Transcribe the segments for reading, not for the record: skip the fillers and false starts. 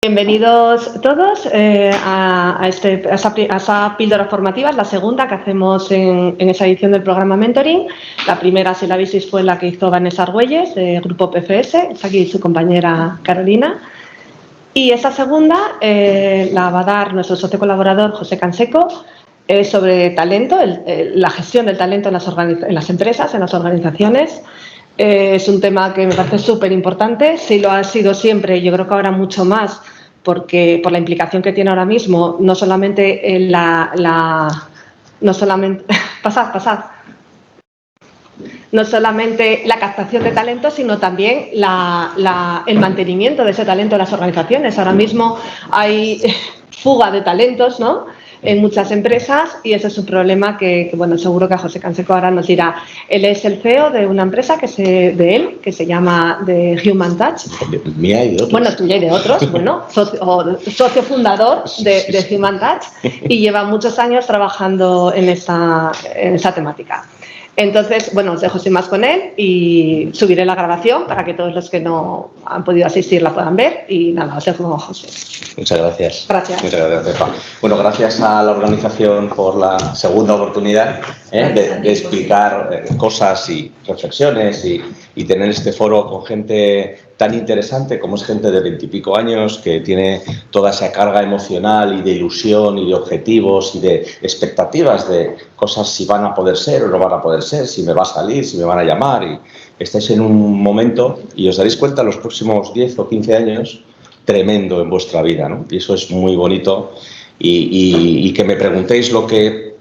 Bienvenidos todos a esa píldora formativa, es la segunda que hacemos en esa edición del programa Mentoring. La primera, si la visteis, fue la que hizo Vanessa Argüelles, del grupo PFS, está aquí su compañera Carolina. Y esa segunda la va a dar nuestro socio colaborador José Canseco, sobre talento, la gestión del talento en las empresas, en las organizaciones. Es un tema que me parece súper importante, sí lo ha sido siempre, yo creo que ahora mucho más, porque por la implicación que tiene ahora mismo, no solamente no solamente la captación de talento, sino también el mantenimiento de ese talento en las organizaciones. Ahora mismo hay fuga de talentos, ¿no?, en muchas empresas, y ese es un problema que bueno, seguro que a José Canseco ahora nos dirá. Él es el CEO de una empresa que se llama The Human Touch. Mía y de otros. Bueno, tuya y de otros, bueno, socio fundador de Human Touch, y lleva muchos años trabajando en esa temática. Entonces, bueno, os dejo sin más con él y subiré la grabación para que todos los que no han podido asistir la puedan ver. Y nada, os dejo con José. Muchas gracias. Gracias. Muchas gracias, Pepa. Bueno, gracias a la organización por la segunda oportunidad de explicar cosas y reflexiones y tener este foro con gente tan interesante como es gente de 20 y pico años que tiene toda esa carga emocional y de ilusión y de objetivos y de expectativas de cosas, si van a poder ser o no van a poder ser, si me va a salir, si me van a llamar. Y estáis en un momento, y os daréis cuenta, los próximos 10 o 15 años, tremendo en vuestra vida, ¿no? Y eso es muy bonito, y que me preguntéis lo que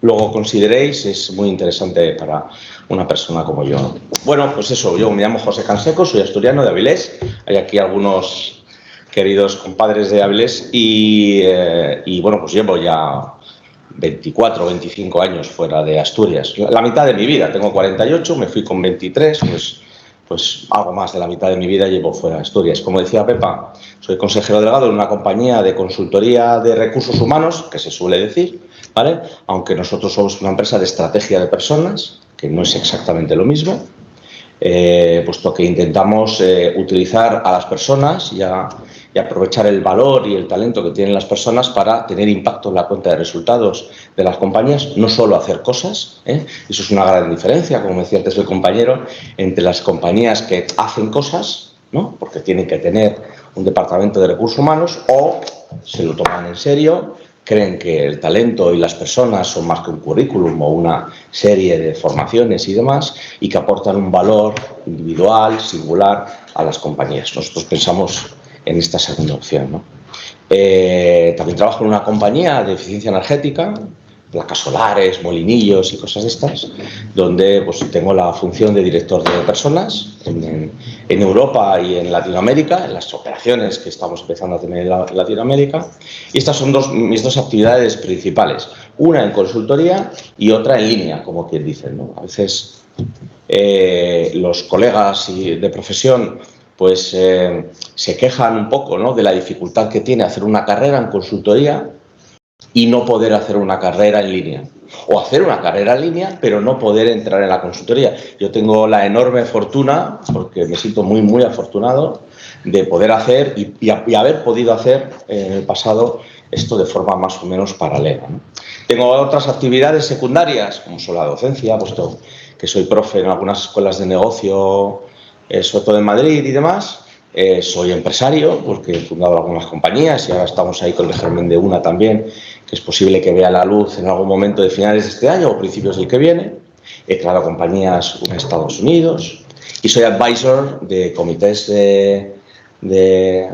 luego consideréis es muy interesante para una persona como yo, ¿no? Bueno, pues eso, yo me llamo José Canseco, soy asturiano de Avilés, hay aquí algunos queridos compadres de Avilés y bueno, pues llevo ya 24 o 25 años fuera de Asturias, la mitad de mi vida, tengo 48, me fui con 23, pues algo más de la mitad de mi vida llevo fuera de Asturias. Como decía Pepa, soy consejero delegado en una compañía de consultoría de recursos humanos, que se suele decir, ¿vale? Aunque nosotros somos una empresa de estrategia de personas, que no es exactamente lo mismo, puesto que intentamos utilizar a las personas y aprovechar el valor y el talento que tienen las personas para tener impacto en la cuenta de resultados de las compañías, no solo hacer cosas, Eso es una gran diferencia, como decía antes el compañero, entre las compañías que hacen cosas, ¿no?, porque tienen que tener un departamento de recursos humanos, o se lo toman en serio, creen que el talento y las personas son más que un currículum o una serie de formaciones y demás, y que aportan un valor individual, singular a las compañías. Nosotros pensamos en esta segunda opción, ¿no? También trabajo en una compañía de eficiencia energética, placas solares, molinillos y cosas de estas, donde pues tengo la función de director de personas en Europa y en Latinoamérica, en las operaciones que estamos empezando a tener en Latinoamérica. Y estas son mis dos actividades principales, una en consultoría y otra en línea, como quien dice, ¿no? A veces los colegas de profesión pues se quejan un poco, ¿no?, de la dificultad que tiene hacer una carrera en consultoría y no poder hacer una carrera en línea, o hacer una carrera en línea pero no poder entrar en la consultoría. Yo tengo la enorme fortuna, porque me siento muy, muy afortunado, de poder hacer y haber podido hacer en el pasado esto de forma más o menos paralela, ¿no? Tengo otras actividades secundarias, como son la docencia, puesto que soy profe en algunas escuelas de negocio, sobre todo en Madrid y demás. Soy empresario, porque he fundado algunas compañías y ahora estamos ahí con el germen de una también, que es posible que vea la luz en algún momento de finales de este año o principios del que viene. He creado compañías en Estados Unidos y soy advisor de comités de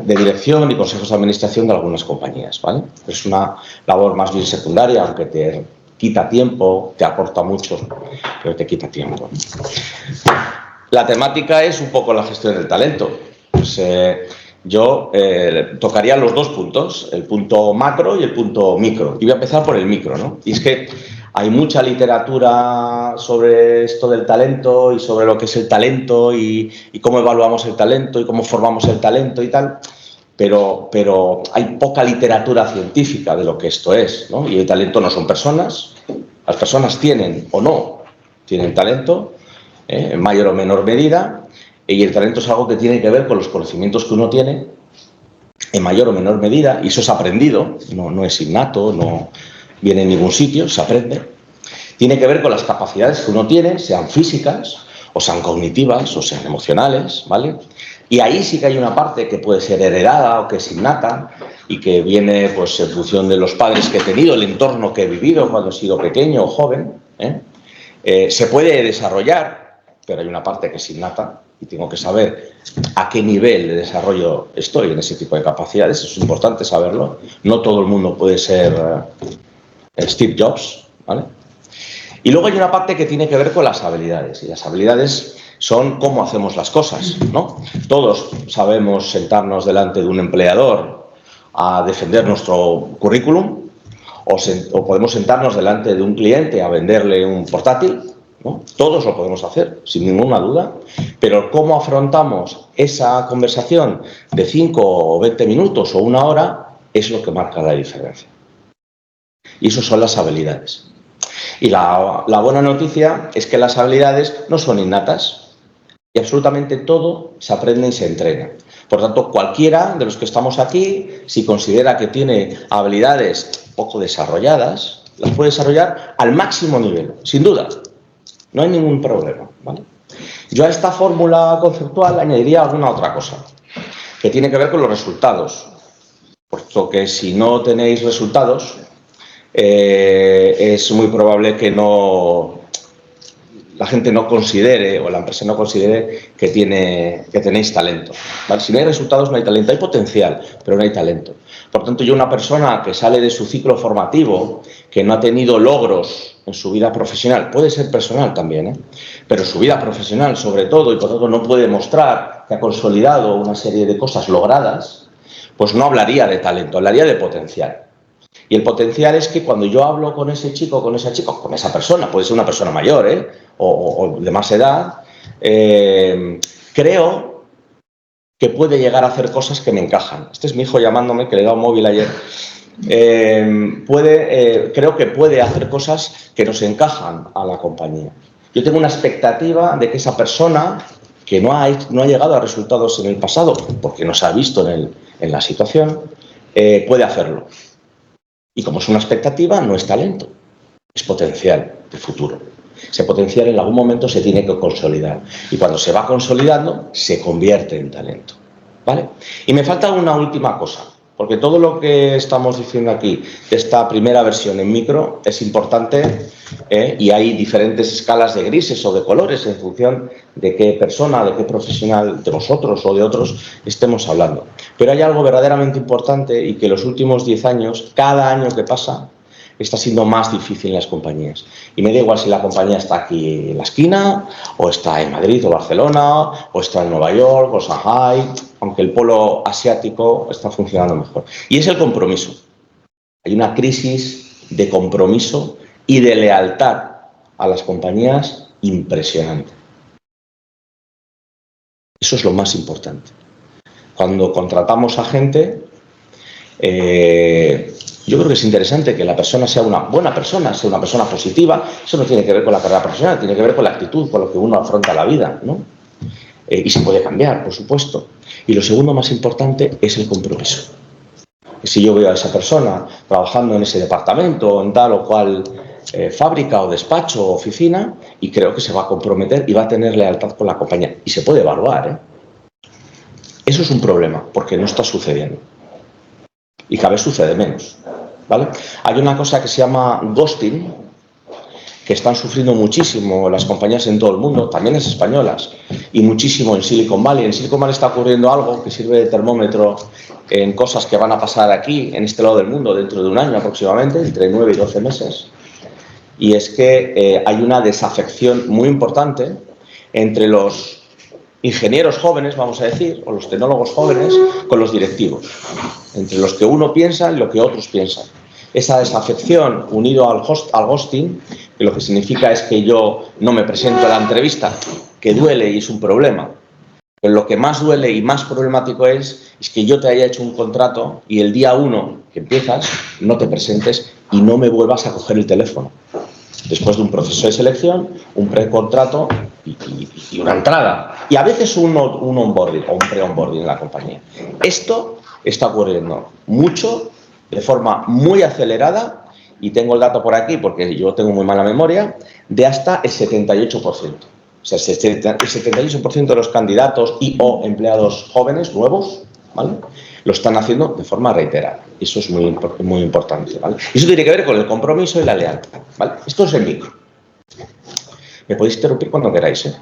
dirección y consejos de administración de algunas compañías, ¿vale? Es una labor más bien secundaria, aunque te quita tiempo, te aporta mucho, pero te quita tiempo. La temática es un poco la gestión del talento. Pues, yo tocaría los dos puntos, el punto macro y el punto micro. Y voy a empezar por el micro, ¿no? Y es que hay mucha literatura sobre esto del talento y sobre lo que es el talento y cómo evaluamos el talento y cómo formamos el talento y tal, pero hay poca literatura científica de lo que esto es, ¿no? Y el talento no son personas. Las personas tienen o no tienen talento, en mayor o menor medida, y el talento es algo que tiene que ver con los conocimientos que uno tiene en mayor o menor medida, y eso es aprendido, no es innato, no viene en ningún sitio, se aprende. Tiene que ver con las capacidades que uno tiene, sean físicas, o sean cognitivas, o sean emocionales, ¿vale? Y ahí sí que hay una parte que puede ser heredada o que es innata y que viene pues en función de los padres que he tenido, el entorno que he vivido cuando he sido pequeño o joven, se puede desarrollar, pero hay una parte que es innata y tengo que saber a qué nivel de desarrollo estoy en ese tipo de capacidades. Eso es importante saberlo. No todo el mundo puede ser Steve Jobs, ¿vale? Y luego hay una parte que tiene que ver con las habilidades, y las habilidades son cómo hacemos las cosas, ¿no? Todos sabemos sentarnos delante de un empleador a defender nuestro currículum, o podemos sentarnos delante de un cliente a venderle un portátil, ¿no? Todos lo podemos hacer, sin ninguna duda, pero cómo afrontamos esa conversación de 5 o 20 minutos o 1 hora es lo que marca la diferencia. Y eso son las habilidades. Y la buena noticia es que las habilidades no son innatas y absolutamente todo se aprende y se entrena. Por tanto, cualquiera de los que estamos aquí, si considera que tiene habilidades poco desarrolladas, las puede desarrollar al máximo nivel, sin duda. No hay ningún problema, ¿vale? Yo a esta fórmula conceptual añadiría alguna otra cosa, que tiene que ver con los resultados. Puesto que si no tenéis resultados, es muy probable que la gente no considere, o la empresa no considere que tenéis talento, ¿vale? Si no hay resultados, no hay talento. Hay potencial, pero no hay talento. Por tanto, una persona que sale de su ciclo formativo, que no ha tenido logros en su vida profesional, puede ser personal también, pero su vida profesional sobre todo, y por tanto no puede mostrar que ha consolidado una serie de cosas logradas, pues no hablaría de talento, hablaría de potencial. Y el potencial es que cuando yo hablo con ese chico, con esa chica, con esa persona, puede ser una persona mayor, o de más edad, creo que puede llegar a hacer cosas que me encajan. Este es mi hijo llamándome, que le he dado un móvil ayer. Creo que puede hacer cosas que nos encajan a la compañía. Yo tengo una expectativa de que esa persona que no ha llegado a resultados en el pasado, porque no se ha visto en la situación, puede hacerlo. Y como es una expectativa, no es talento, es potencial de futuro. Ese potencial en algún momento se tiene que consolidar. Y cuando se va consolidando, se convierte en talento, ¿vale? Y me falta una última cosa, porque todo lo que estamos diciendo aquí, de esta primera versión en micro, es importante, y hay diferentes escalas de grises o de colores en función de qué persona, de qué profesional de vosotros o de otros estemos hablando. Pero hay algo verdaderamente importante y que los últimos 10 años, cada año que pasa, está siendo más difícil en las compañías. Y me da igual si la compañía está aquí en la esquina, o está en Madrid o Barcelona, o está en Nueva York o Shanghai, aunque el polo asiático está funcionando mejor. Y es el compromiso. Hay una crisis de compromiso y de lealtad a las compañías impresionante. Eso es lo más importante. Cuando contratamos a gente, yo creo que es interesante que la persona sea una buena persona, sea una persona positiva. Eso no tiene que ver con la carrera profesional, tiene que ver con la actitud, con lo que uno afronta la vida, ¿no? Y se puede cambiar, por supuesto. Y lo segundo más importante es el compromiso. Si yo veo a esa persona trabajando en ese departamento, en tal o cual fábrica o despacho o oficina, y creo que se va a comprometer y va a tener lealtad con la compañía. Y se puede evaluar, Eso es un problema, porque no está sucediendo. Y cada vez sucede menos, ¿vale? Hay una cosa que se llama ghosting, que están sufriendo muchísimo las compañías en todo el mundo, también las españolas, y muchísimo en Silicon Valley. En Silicon Valley está ocurriendo algo que sirve de termómetro en cosas que van a pasar aquí, en este lado del mundo, dentro de un año aproximadamente, entre 9 y 12 meses. Y es que hay una desafección muy importante entre los ingenieros jóvenes, vamos a decir, o los tecnólogos jóvenes, con los directivos. Entre los que uno piensa y lo que otros piensan. Esa desafección unido al ghosting, que lo que significa es que yo no me presento a la entrevista, que duele y es un problema. Pero lo que más duele y más problemático es que yo te haya hecho un contrato y el día 1 que empiezas no te presentes y no me vuelvas a coger el teléfono. después de un proceso de selección, un precontrato y una entrada. Y a veces un onboarding o un pre-onboarding en la compañía. Esto está ocurriendo mucho, de forma muy acelerada, y tengo el dato por aquí porque yo tengo muy mala memoria, de hasta el 78%. O sea, el 78% de los candidatos y o empleados jóvenes, nuevos, ¿vale?, lo están haciendo de forma reiterada. Eso es muy importante, ¿vale? Y eso tiene que ver con el compromiso y la lealtad, ¿vale? Esto es el micro. Me podéis interrumpir cuando queráis, ¿eh?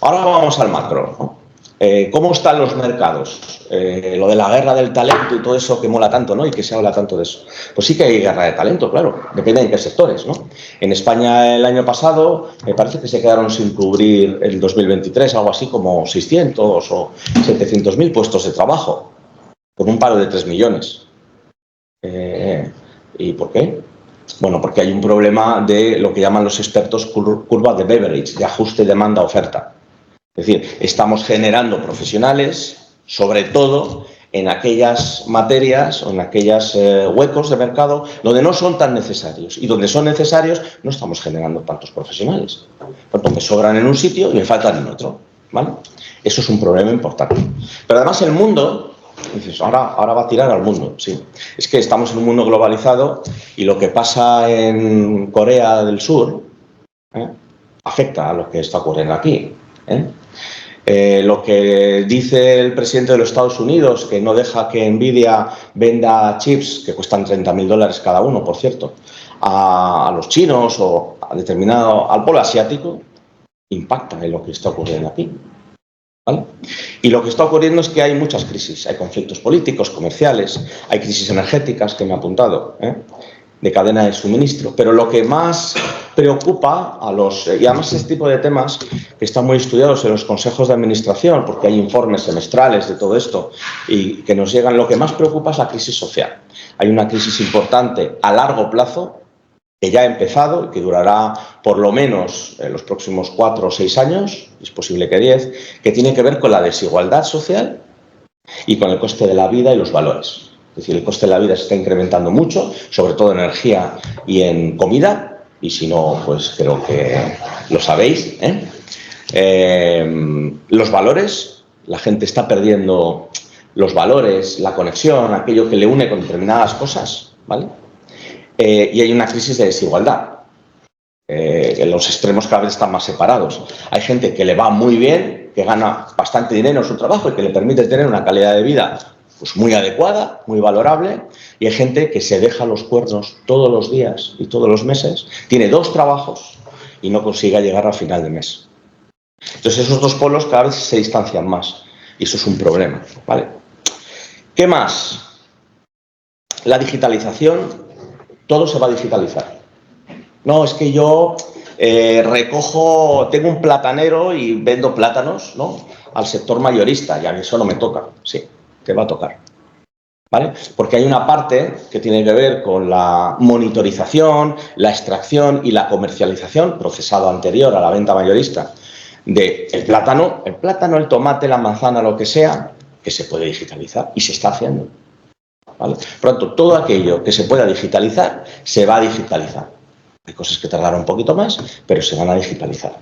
Ahora vamos al macro, ¿no? ¿Cómo están los mercados? Lo de la guerra del talento y todo eso que mola tanto, ¿no? Y que se habla tanto de eso. Pues sí que hay guerra de talento, claro. Depende de qué sectores, ¿no? En España el año pasado me parece que se quedaron sin cubrir el 2023 algo así como 600 o 700.000 puestos de trabajo, con un paro de 3 millones. ¿Y por qué? Bueno, porque hay un problema de lo que llaman los expertos curva de Beveridge, de ajuste demanda-oferta. Es decir, estamos generando profesionales, sobre todo en aquellas materias o en aquellos huecos de mercado donde no son tan necesarios. Y donde son necesarios no estamos generando tantos profesionales. Porque me sobran en un sitio y me faltan en otro, ¿vale? Eso es un problema importante. Pero además el mundo, dices, ahora va a tirar al mundo, sí. Es que estamos en un mundo globalizado y lo que pasa en Corea del Sur afecta a lo que está ocurriendo aquí. Lo que dice el presidente de los Estados Unidos, que no deja que Nvidia venda chips que cuestan $30.000 cada uno, por cierto, a los chinos o al polo asiático, impacta en lo que está ocurriendo aquí, ¿vale? Y lo que está ocurriendo es que hay muchas crisis, hay conflictos políticos, comerciales, hay crisis energéticas que me he apuntado, de cadena de suministro, pero lo que más preocupa y además este tipo de temas que están muy estudiados en los consejos de administración, porque hay informes semestrales de todo esto y que nos llegan, lo que más preocupa es la crisis social. Hay una crisis importante a largo plazo que ya ha empezado y que durará por lo menos los próximos 4 o 6 años, es posible que 10, que tiene que ver con la desigualdad social y con el coste de la vida y los valores. Es decir, el coste de la vida se está incrementando mucho, sobre todo en energía y en comida, y si no, pues creo que lo sabéis, los valores, la gente está perdiendo los valores, la conexión, aquello que le une con determinadas cosas, ¿vale? Y hay una crisis de desigualdad. Los extremos cada vez están más separados. Hay gente que le va muy bien, que gana bastante dinero en su trabajo y que le permite tener una calidad de vida pues muy adecuada, muy valorable, y hay gente que se deja los cuernos todos los días y todos los meses, tiene 2 trabajos y no consigue llegar al final de mes. Entonces esos 2 polos cada vez se distancian más y eso es un problema, ¿vale? ¿Qué más? La digitalización, todo se va a digitalizar. No, es que yo tengo un platanero y vendo plátanos, ¿no?, al sector mayorista, y a mí eso no me toca, sí. Te va a tocar, ¿vale? Porque hay una parte que tiene que ver con la monitorización, la extracción y la comercialización, procesado anterior a la venta mayorista, del plátano, el tomate, la manzana, lo que sea, que se puede digitalizar y se está haciendo, ¿vale? Por lo tanto, todo aquello que se pueda digitalizar, se va a digitalizar. Hay cosas que tardarán un poquito más, pero se van a digitalizar.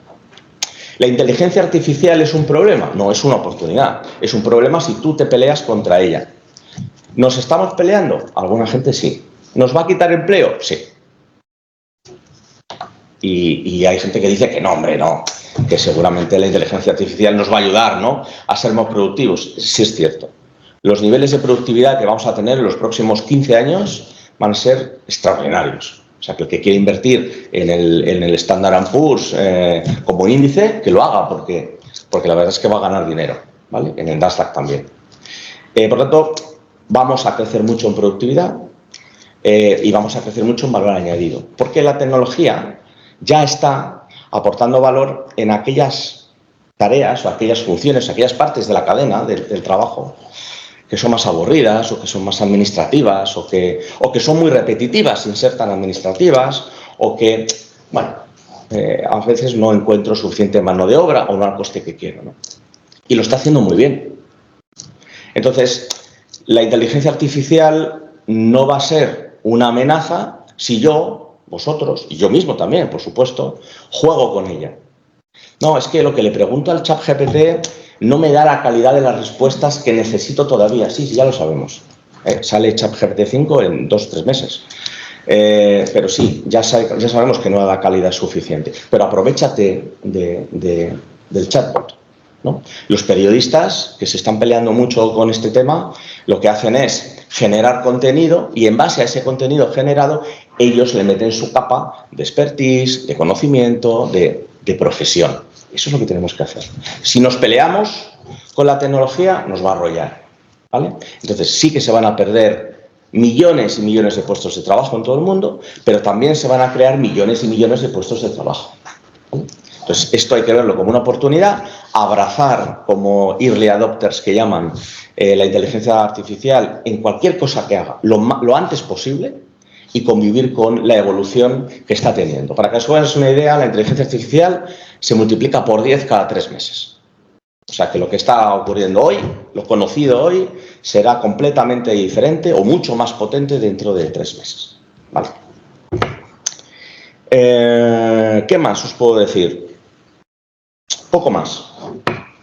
¿La inteligencia artificial es un problema? No, es una oportunidad. Es un problema si tú te peleas contra ella. ¿Nos estamos peleando? Alguna gente sí. ¿Nos va a quitar empleo? Sí. Y hay gente que dice que no, hombre, no, que seguramente la inteligencia artificial nos va a ayudar, ¿no?, a ser más productivos. Sí es cierto. Los niveles de productividad que vamos a tener en los próximos 15 años van a ser extraordinarios. O sea, que el que quiere invertir en el Standard & Poor's como índice, que lo haga, porque la verdad es que va a ganar dinero, ¿vale? En el Nasdaq también. Por lo tanto, vamos a crecer mucho en productividad y vamos a crecer mucho en valor añadido, porque la tecnología ya está aportando valor en aquellas tareas o aquellas funciones, aquellas partes de la cadena del trabajo que son más aburridas o que son más administrativas o que son muy repetitivas sin ser tan administrativas o que, bueno, a veces no encuentro suficiente mano de obra o no al coste que quiero, ¿no? Y lo está haciendo muy bien. Entonces, la inteligencia artificial no va a ser una amenaza si yo vosotros, y yo mismo también, por supuesto, juego con ella. No, es que lo que le pregunto al ChatGPT no me da la calidad de las respuestas que necesito todavía. Sí, ya lo sabemos. Sale ChatGPT 5 en 2 o 3 meses. Pero sí, ya sabemos que no da la calidad suficiente. Pero aprovéchate del chatbot, ¿no? Los periodistas que se están peleando mucho con este tema, lo que hacen es generar contenido y en base a ese contenido generado, ellos le meten su capa de expertise, de conocimiento, de profesión. Eso es lo que tenemos que hacer. Si nos peleamos con la tecnología, nos va a arrollar, ¿vale? Entonces sí que se van a perder millones y millones de puestos de trabajo en todo el mundo, pero también se van a crear millones y millones de puestos de trabajo, ¿vale? Entonces esto hay que verlo como una oportunidad, abrazar como early adopters que llaman la inteligencia artificial en cualquier cosa que haga lo antes posible y convivir con la evolución que está teniendo. Para que os hagáis una idea, la inteligencia artificial se multiplica por 10 cada 3 meses. O sea que lo que está ocurriendo hoy, lo conocido hoy, será completamente diferente o mucho más potente dentro de 3 meses. ¿Vale? ¿Qué más os puedo decir? Poco más.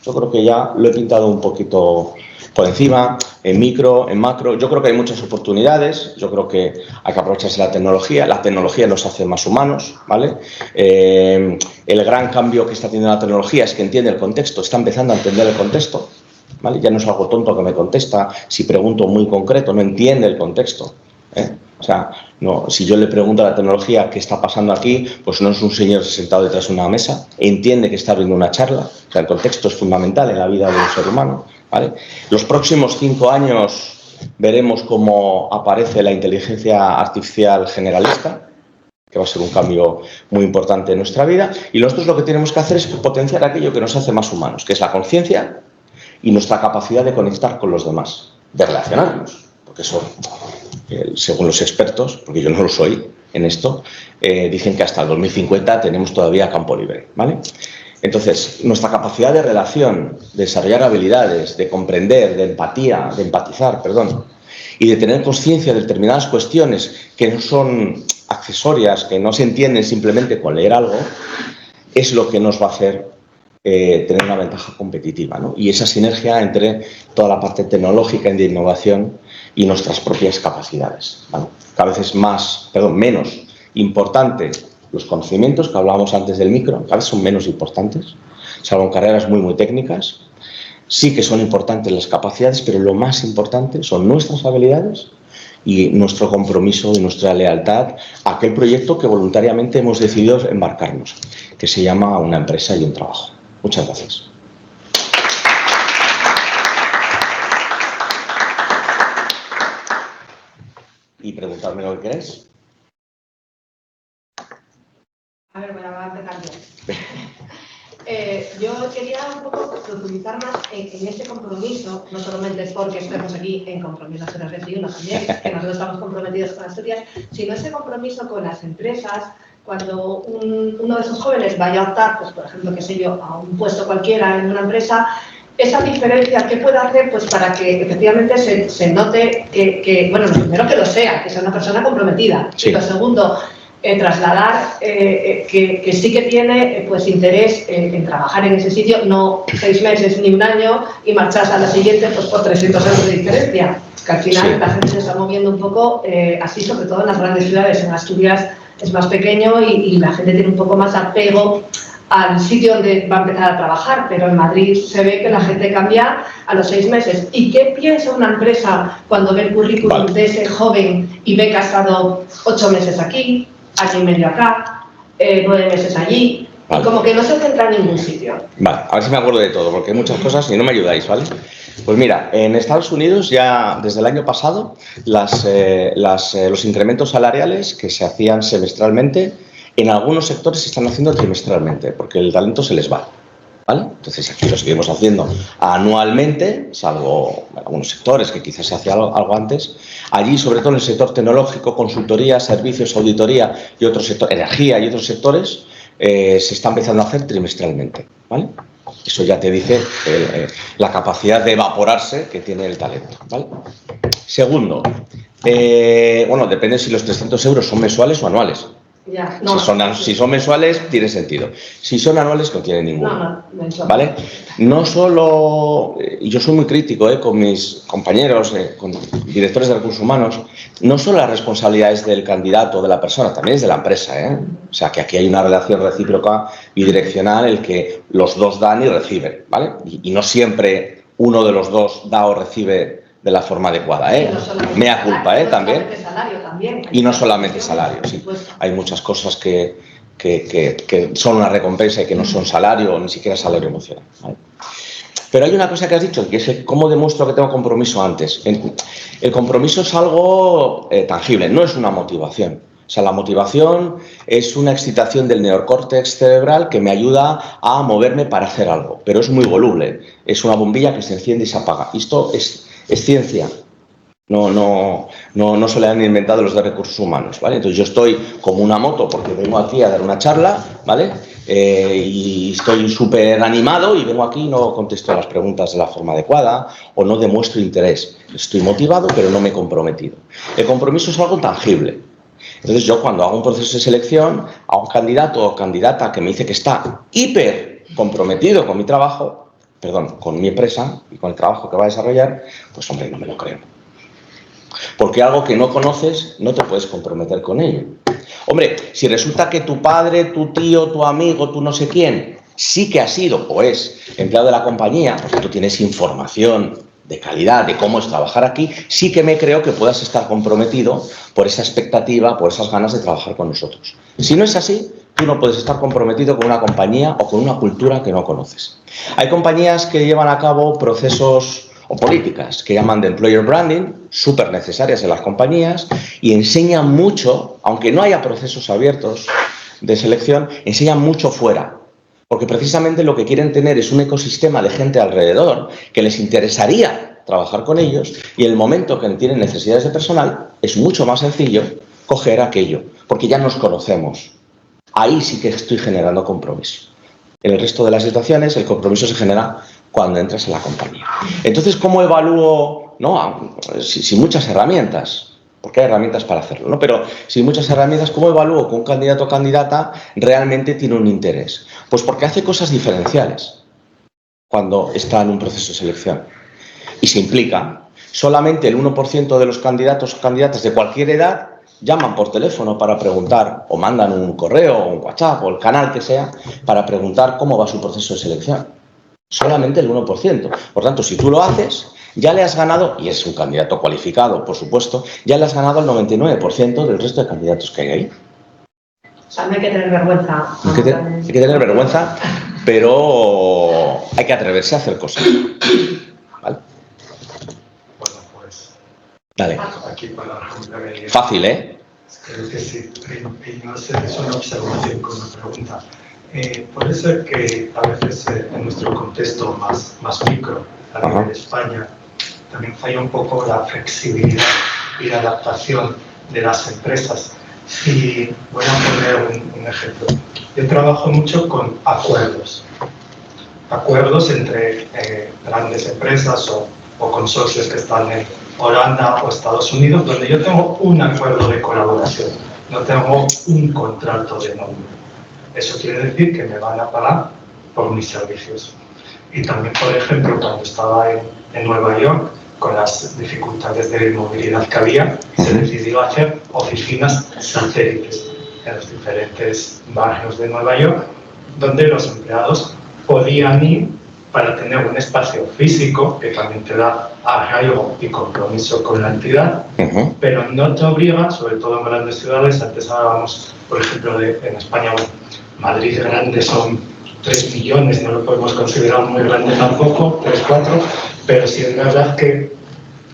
Yo creo que ya lo he pintado un poquito por encima, en micro, en macro. Yo creo que hay muchas oportunidades, yo creo que hay que aprovecharse la tecnología nos hace más humanos, ¿vale? El gran cambio que está teniendo la tecnología es que entiende el contexto, está empezando a entender el contexto, ¿vale? Ya no es algo tonto que me contesta, si pregunto muy concreto, no entiende el contexto, ¿eh? O sea, no, si yo le pregunto a la tecnología qué está pasando aquí, pues no es un señor sentado detrás de una mesa, entiende que está abriendo una charla, o sea, el contexto es fundamental en la vida de un ser humano, ¿vale? Los próximos 5 años veremos cómo aparece la inteligencia artificial generalista, que va a ser un cambio muy importante en nuestra vida, y nosotros lo que tenemos que hacer es potenciar aquello que nos hace más humanos, que es la conciencia y nuestra capacidad de conectar con los demás, de relacionarnos, porque eso, según los expertos, porque yo no lo soy en esto, dicen que hasta el 2050 tenemos todavía campo libre, ¿vale? Entonces, nuestra capacidad de relación, de desarrollar habilidades, de comprender, de empatizar, y de tener conciencia de determinadas cuestiones que no son accesorias, que no se entienden simplemente con leer algo, es lo que nos va a hacer tener una ventaja competitiva, ¿no? Y esa sinergia entre toda la parte tecnológica y de innovación y nuestras propias capacidades, ¿vale? Cada vez es menos importante los conocimientos que hablábamos antes del micro, cada vez son menos importantes, salvo en carreras muy, muy técnicas. Sí que son importantes las capacidades, pero lo más importante son nuestras habilidades y nuestro compromiso y nuestra lealtad a aquel proyecto que voluntariamente hemos decidido embarcarnos, que se llama Una empresa y un trabajo. Muchas gracias. Y preguntarme lo que queréis. A ver, voy a empezar yo. Yo quería un poco profundizar más en ese compromiso, no solamente es porque estemos aquí en Compromiso 021 también, que nosotros estamos comprometidos con Asturias, sino ese compromiso con las empresas. Cuando uno de esos jóvenes vaya a optar, pues por ejemplo, qué sé yo, a un puesto cualquiera en una empresa, esa diferencia, ¿qué puede hacer pues para que efectivamente se note bueno, lo primero que lo sea una persona comprometida, sí. Y lo segundo, trasladar que sí que tiene pues interés en trabajar en ese sitio, no 6 meses ni 1 año y marcharse a la siguiente pues por 300 euros de diferencia, que al final sí. La gente se está moviendo un poco así, sobre todo en las grandes ciudades. En Asturias es más pequeño y la gente tiene un poco más apego al sitio donde va a empezar a trabajar, pero en Madrid se ve que la gente cambia a los 6 meses. ¿Y qué piensa una empresa cuando ve el currículum de ese joven y ve que ha estado 8 meses aquí, año y medio acá, 9 meses allí, y como que no se centra en ningún sitio? Vale, a ver si me acuerdo de todo, porque hay muchas cosas y no me ayudáis, ¿vale? Pues mira, en Estados Unidos ya desde el año pasado los incrementos salariales que se hacían semestralmente, en algunos sectores se están haciendo trimestralmente, porque el talento se les va, ¿vale? Entonces aquí lo seguimos haciendo anualmente, salvo algunos sectores que quizás se hacía algo antes. Allí, sobre todo en el sector tecnológico, consultoría, servicios, auditoría y otros sectores, energía y otros sectores, se está empezando a hacer trimestralmente, ¿vale? Eso ya te dice la capacidad de evaporarse que tiene el talento, ¿vale? Segundo, bueno, depende si los 300 euros son mensuales o anuales, Ya, no. Si son mensuales, tiene sentido. Si son anuales, no tiene ninguno. No, ¿Vale? No solo, y yo soy muy crítico con mis compañeros, con directores de recursos humanos, no solo la responsabilidad es del candidato, de la persona, también es de la empresa. O sea, que aquí hay una relación recíproca bidireccional, el que los dos dan y reciben, ¿vale? Y no siempre uno de los dos da o recibe de la forma adecuada, mea culpa, también. Y no solamente salario, sí. Hay muchas cosas que son una recompensa y que no son salario o ni siquiera salario emocional, ¿vale? Pero hay una cosa que has dicho, que es cómo demuestro que tengo compromiso antes. El compromiso es algo tangible, no es una motivación. O sea, la motivación es una excitación del neocórtex cerebral que me ayuda a moverme para hacer algo, pero es muy voluble. Es una bombilla que se enciende y se apaga. Esto es ciencia. No se le han inventado los de recursos humanos, ¿vale? Entonces yo estoy como una moto porque vengo aquí a dar una charla, ¿vale? Y estoy súper animado y vengo aquí y no contesto las preguntas de la forma adecuada o no demuestro interés. Estoy motivado pero no me he comprometido. El compromiso es algo tangible. Entonces yo cuando hago un proceso de selección a un candidato o candidata que me dice que está hiper comprometido con mi trabajo, con mi empresa y con el trabajo que va a desarrollar, pues hombre, no me lo creo. Porque algo que no conoces no te puedes comprometer con ello. Hombre, si resulta que tu padre, tu tío, tu amigo, tu no sé quién, sí que ha sido o es empleado de la compañía, porque tú tienes información de calidad de cómo es trabajar aquí, sí que me creo que puedas estar comprometido por esa expectativa, por esas ganas de trabajar con nosotros. Si no es así, tú no puedes estar comprometido con una compañía o con una cultura que no conoces. Hay compañías que llevan a cabo procesos o políticas que llaman de employer branding, súper necesarias en las compañías, y enseñan mucho, aunque no haya procesos abiertos de selección, enseñan mucho fuera. Porque precisamente lo que quieren tener es un ecosistema de gente alrededor que les interesaría trabajar con ellos, y en el momento que tienen necesidades de personal es mucho más sencillo coger aquello, porque ya nos conocemos. Ahí sí que estoy generando compromiso. En el resto de las situaciones el compromiso se genera cuando entras en la compañía. Entonces, ¿cómo evalúo? Sin muchas herramientas, porque hay herramientas para hacerlo, ¿no? Pero sin muchas herramientas, ¿cómo evalúo que un candidato o candidata realmente tiene un interés? Pues porque hace cosas diferenciales cuando está en un proceso de selección y se implica. Solamente el 1% de los candidatos o candidatas de cualquier edad llaman por teléfono para preguntar, o mandan un correo o un WhatsApp o el canal que sea para preguntar cómo va su proceso de selección. Solamente el 1%. Por tanto, si tú lo haces, ya le has ganado, y es un candidato cualificado, por supuesto, ya le has ganado el 99% del resto de candidatos que hay ahí. O sea, no hay que tener vergüenza. Hay que tener vergüenza, pero hay que atreverse a hacer cosas. ¿Vale? Bueno, pues... Dale. Aquí para responder... Fácil, ¿eh? Creo que sí. Y no sé, es una observación con una pregunta. Puede ser que a veces en nuestro contexto más micro, a nivel de España, también falla un poco la flexibilidad y la adaptación de las empresas. Y voy a poner un ejemplo. Yo trabajo mucho con acuerdos entre grandes empresas o consorcios que están en Holanda o Estados Unidos, donde yo tengo un acuerdo de colaboración, no tengo un contrato de nómina. Eso quiere decir que me van a pagar por mis servicios. Y también, por ejemplo, cuando estaba en Nueva York, con las dificultades de movilidad que había, se decidió hacer oficinas satélites en los diferentes barrios de Nueva York, donde los empleados podían ir para tener un espacio físico que también te da arraigo y compromiso con la entidad, pero no te obliga, sobre todo en grandes ciudades. Antes hablábamos, por ejemplo, en España, Madrid grande son 3 millones, no lo podemos considerar muy grande tampoco, 3, 4, pero sí es verdad que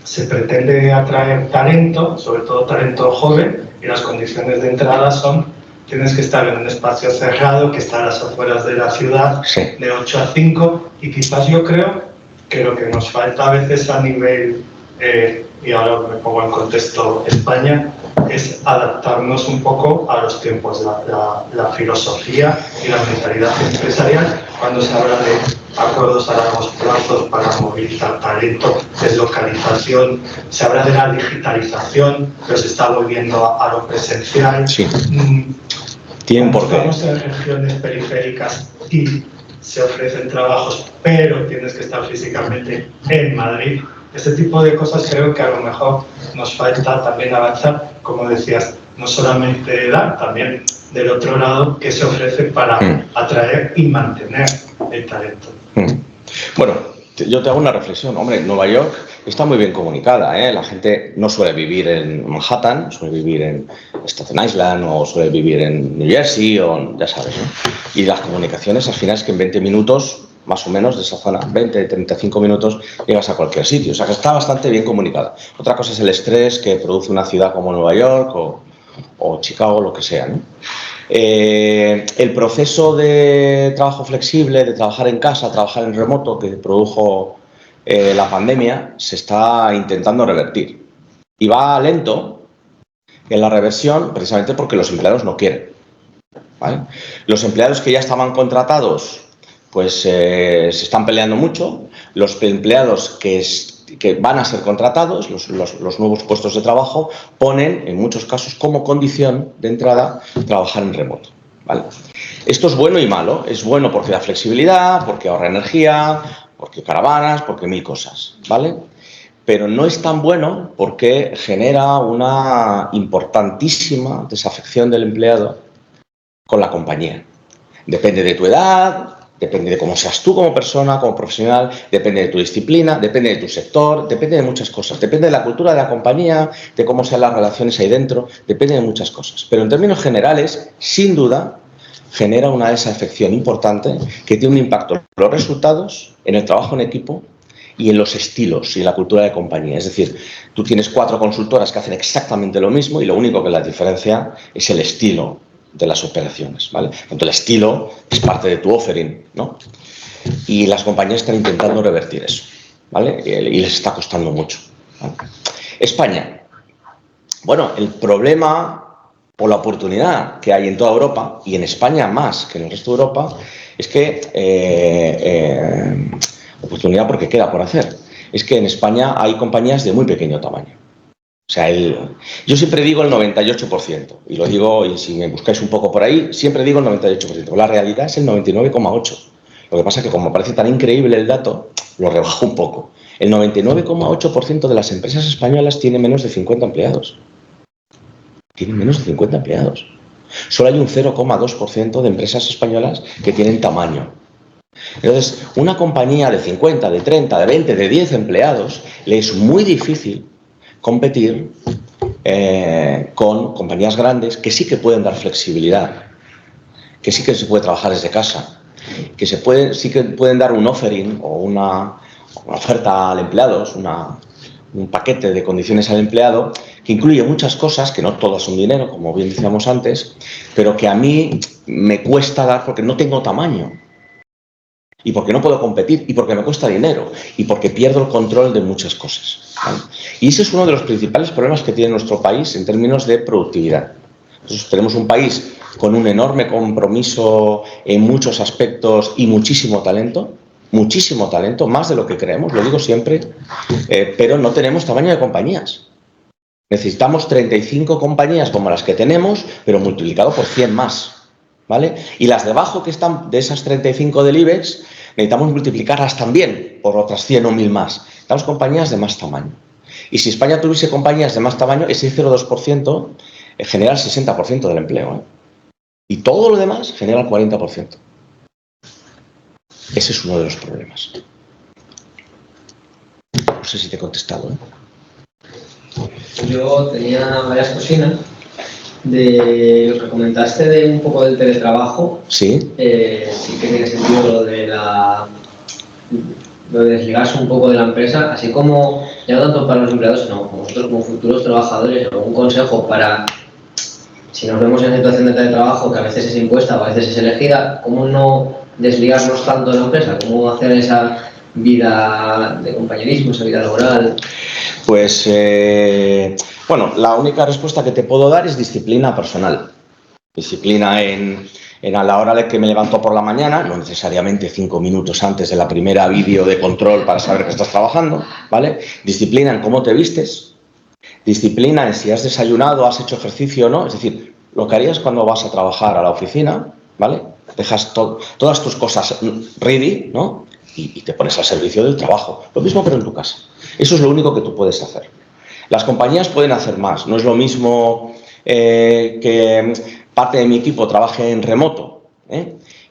se pretende atraer talento, sobre todo talento joven, y las condiciones de entrada son: tienes que estar en un espacio cerrado, que está a las afueras de la ciudad, de 8 a 5, y quizás yo creo que lo que nos falta a veces a nivel, y ahora me pongo en contexto España, es adaptarnos un poco a los tiempos, la filosofía y la mentalidad empresarial, cuando se habla de acuerdos a largos plazos para movilizar talento, deslocalización, se habla de la digitalización, pero se está volviendo a lo presencial. Tienen por qué. Estamos en regiones periféricas y se ofrecen trabajos, pero tienes que estar físicamente en Madrid. Este tipo de cosas creo que a lo mejor nos falta también avanzar, como decías, no solamente dar, también del otro lado, que se ofrece para atraer y mantener el talento. Bueno, yo te hago una reflexión. Hombre, Nueva York está muy bien comunicada, ¿eh? La gente no suele vivir en Manhattan, suele vivir en Staten Island o suele vivir en New Jersey o ya sabes, ¿no? Y las comunicaciones al final es que en 20 minutos, más o menos, de esa zona, 20, 35 minutos, llegas a cualquier sitio. O sea que está bastante bien comunicada. Otra cosa es el estrés que produce una ciudad como Nueva York o Chicago, lo que sea, ¿no? El proceso de trabajo flexible, de trabajar en casa, trabajar en remoto, que produjo la pandemia, se está intentando revertir. Y va lento en la reversión precisamente porque los empleados no quieren, ¿vale? Los empleados que ya estaban contratados pues se están peleando mucho. Los empleados que van a ser contratados, los nuevos puestos de trabajo, ponen en muchos casos como condición de entrada trabajar en remoto, ¿vale? Esto es bueno y malo. Es bueno porque da flexibilidad, porque ahorra energía, porque caravanas, porque mil cosas, ¿vale? Pero no es tan bueno porque genera una importantísima desafección del empleado con la compañía. Depende de tu edad, depende de cómo seas tú como persona, como profesional, depende de tu disciplina, depende de tu sector, depende de muchas cosas. Depende de la cultura de la compañía, de cómo sean las relaciones ahí dentro, depende de muchas cosas. Pero en términos generales, sin duda, genera una desafección importante que tiene un impacto en los resultados, en el trabajo en equipo y en los estilos y en la cultura de compañía. Es decir, tú tienes 4 consultoras que hacen exactamente lo mismo y lo único que las diferencia es el estilo de las operaciones, ¿vale? Tanto el estilo es parte de tu offering, ¿no? Y las compañías están intentando revertir eso, ¿vale? Y les está costando mucho, ¿vale? España. Bueno, el problema o la oportunidad que hay en toda Europa, y en España más que en el resto de Europa, es que oportunidad porque queda por hacer, es que en España hay compañías de muy pequeño tamaño. O sea, yo siempre digo el 98%, y lo digo, y si me buscáis un poco por ahí, siempre digo el 98%. La realidad es el 99,8%. Lo que pasa es que como parece tan increíble el dato, lo rebajo un poco. El 99,8% de las empresas españolas tiene menos de 50 empleados. Tienen menos de 50 empleados. Solo hay un 0,2% de empresas españolas que tienen tamaño. Entonces, una compañía de 50, de 30, de 20, de 10 empleados, le es muy difícil competir con compañías grandes que sí que pueden dar flexibilidad, que sí que se puede trabajar desde casa, que sí que pueden dar un offering o una oferta al empleado, un paquete de condiciones al empleado que incluye muchas cosas, que no todas son dinero, como bien decíamos antes, pero que a mí me cuesta dar porque no tengo tamaño. Y porque no puedo competir, y porque me cuesta dinero, y porque pierdo el control de muchas cosas, ¿vale? Y ese es uno de los principales problemas que tiene nuestro país en términos de productividad. Entonces, tenemos un país con un enorme compromiso en muchos aspectos y muchísimo talento, más de lo que creemos, lo digo siempre, pero no tenemos tamaño de compañías. Necesitamos 35 compañías como las que tenemos, pero multiplicado por 100 más. ¿Vale? Y las de abajo que están de esas 35 del IBEX, necesitamos multiplicarlas también por otras 100 o 1000 más. Necesitamos compañías de más tamaño. Y si España tuviese compañías de más tamaño, ese 0,2% genera el 60% del empleo, ¿eh? Y todo lo demás genera el 40%. Ese es uno de los problemas. No sé si te he contestado, ¿eh? Yo tenía varias cocinas. De lo que comentaste de un poco del teletrabajo, sí que tiene sentido lo de desligarse un poco de la empresa, así como ya no tanto para los empleados, sino como nosotros como futuros trabajadores, algún consejo para, si nos vemos en situación de teletrabajo que a veces es impuesta o a veces es elegida, cómo no desligarnos tanto de la empresa, cómo hacer esa vida de compañerismo, esa vida laboral. Pues, bueno, la única respuesta que te puedo dar es disciplina personal. Disciplina a la hora de que me levanto por la mañana, no necesariamente 5 minutos antes de la primera vídeo de control para saber que estás trabajando, ¿vale? Disciplina en cómo te vistes, disciplina en si has desayunado, has hecho ejercicio o no, es decir, lo que harías cuando vas a trabajar a la oficina, ¿vale? Dejas todas tus cosas ready, ¿no? Y te pones al servicio del trabajo. Lo mismo pero en tu casa. Eso es lo único que tú puedes hacer. Las compañías pueden hacer más. No es lo mismo que parte de mi equipo trabaje en remoto,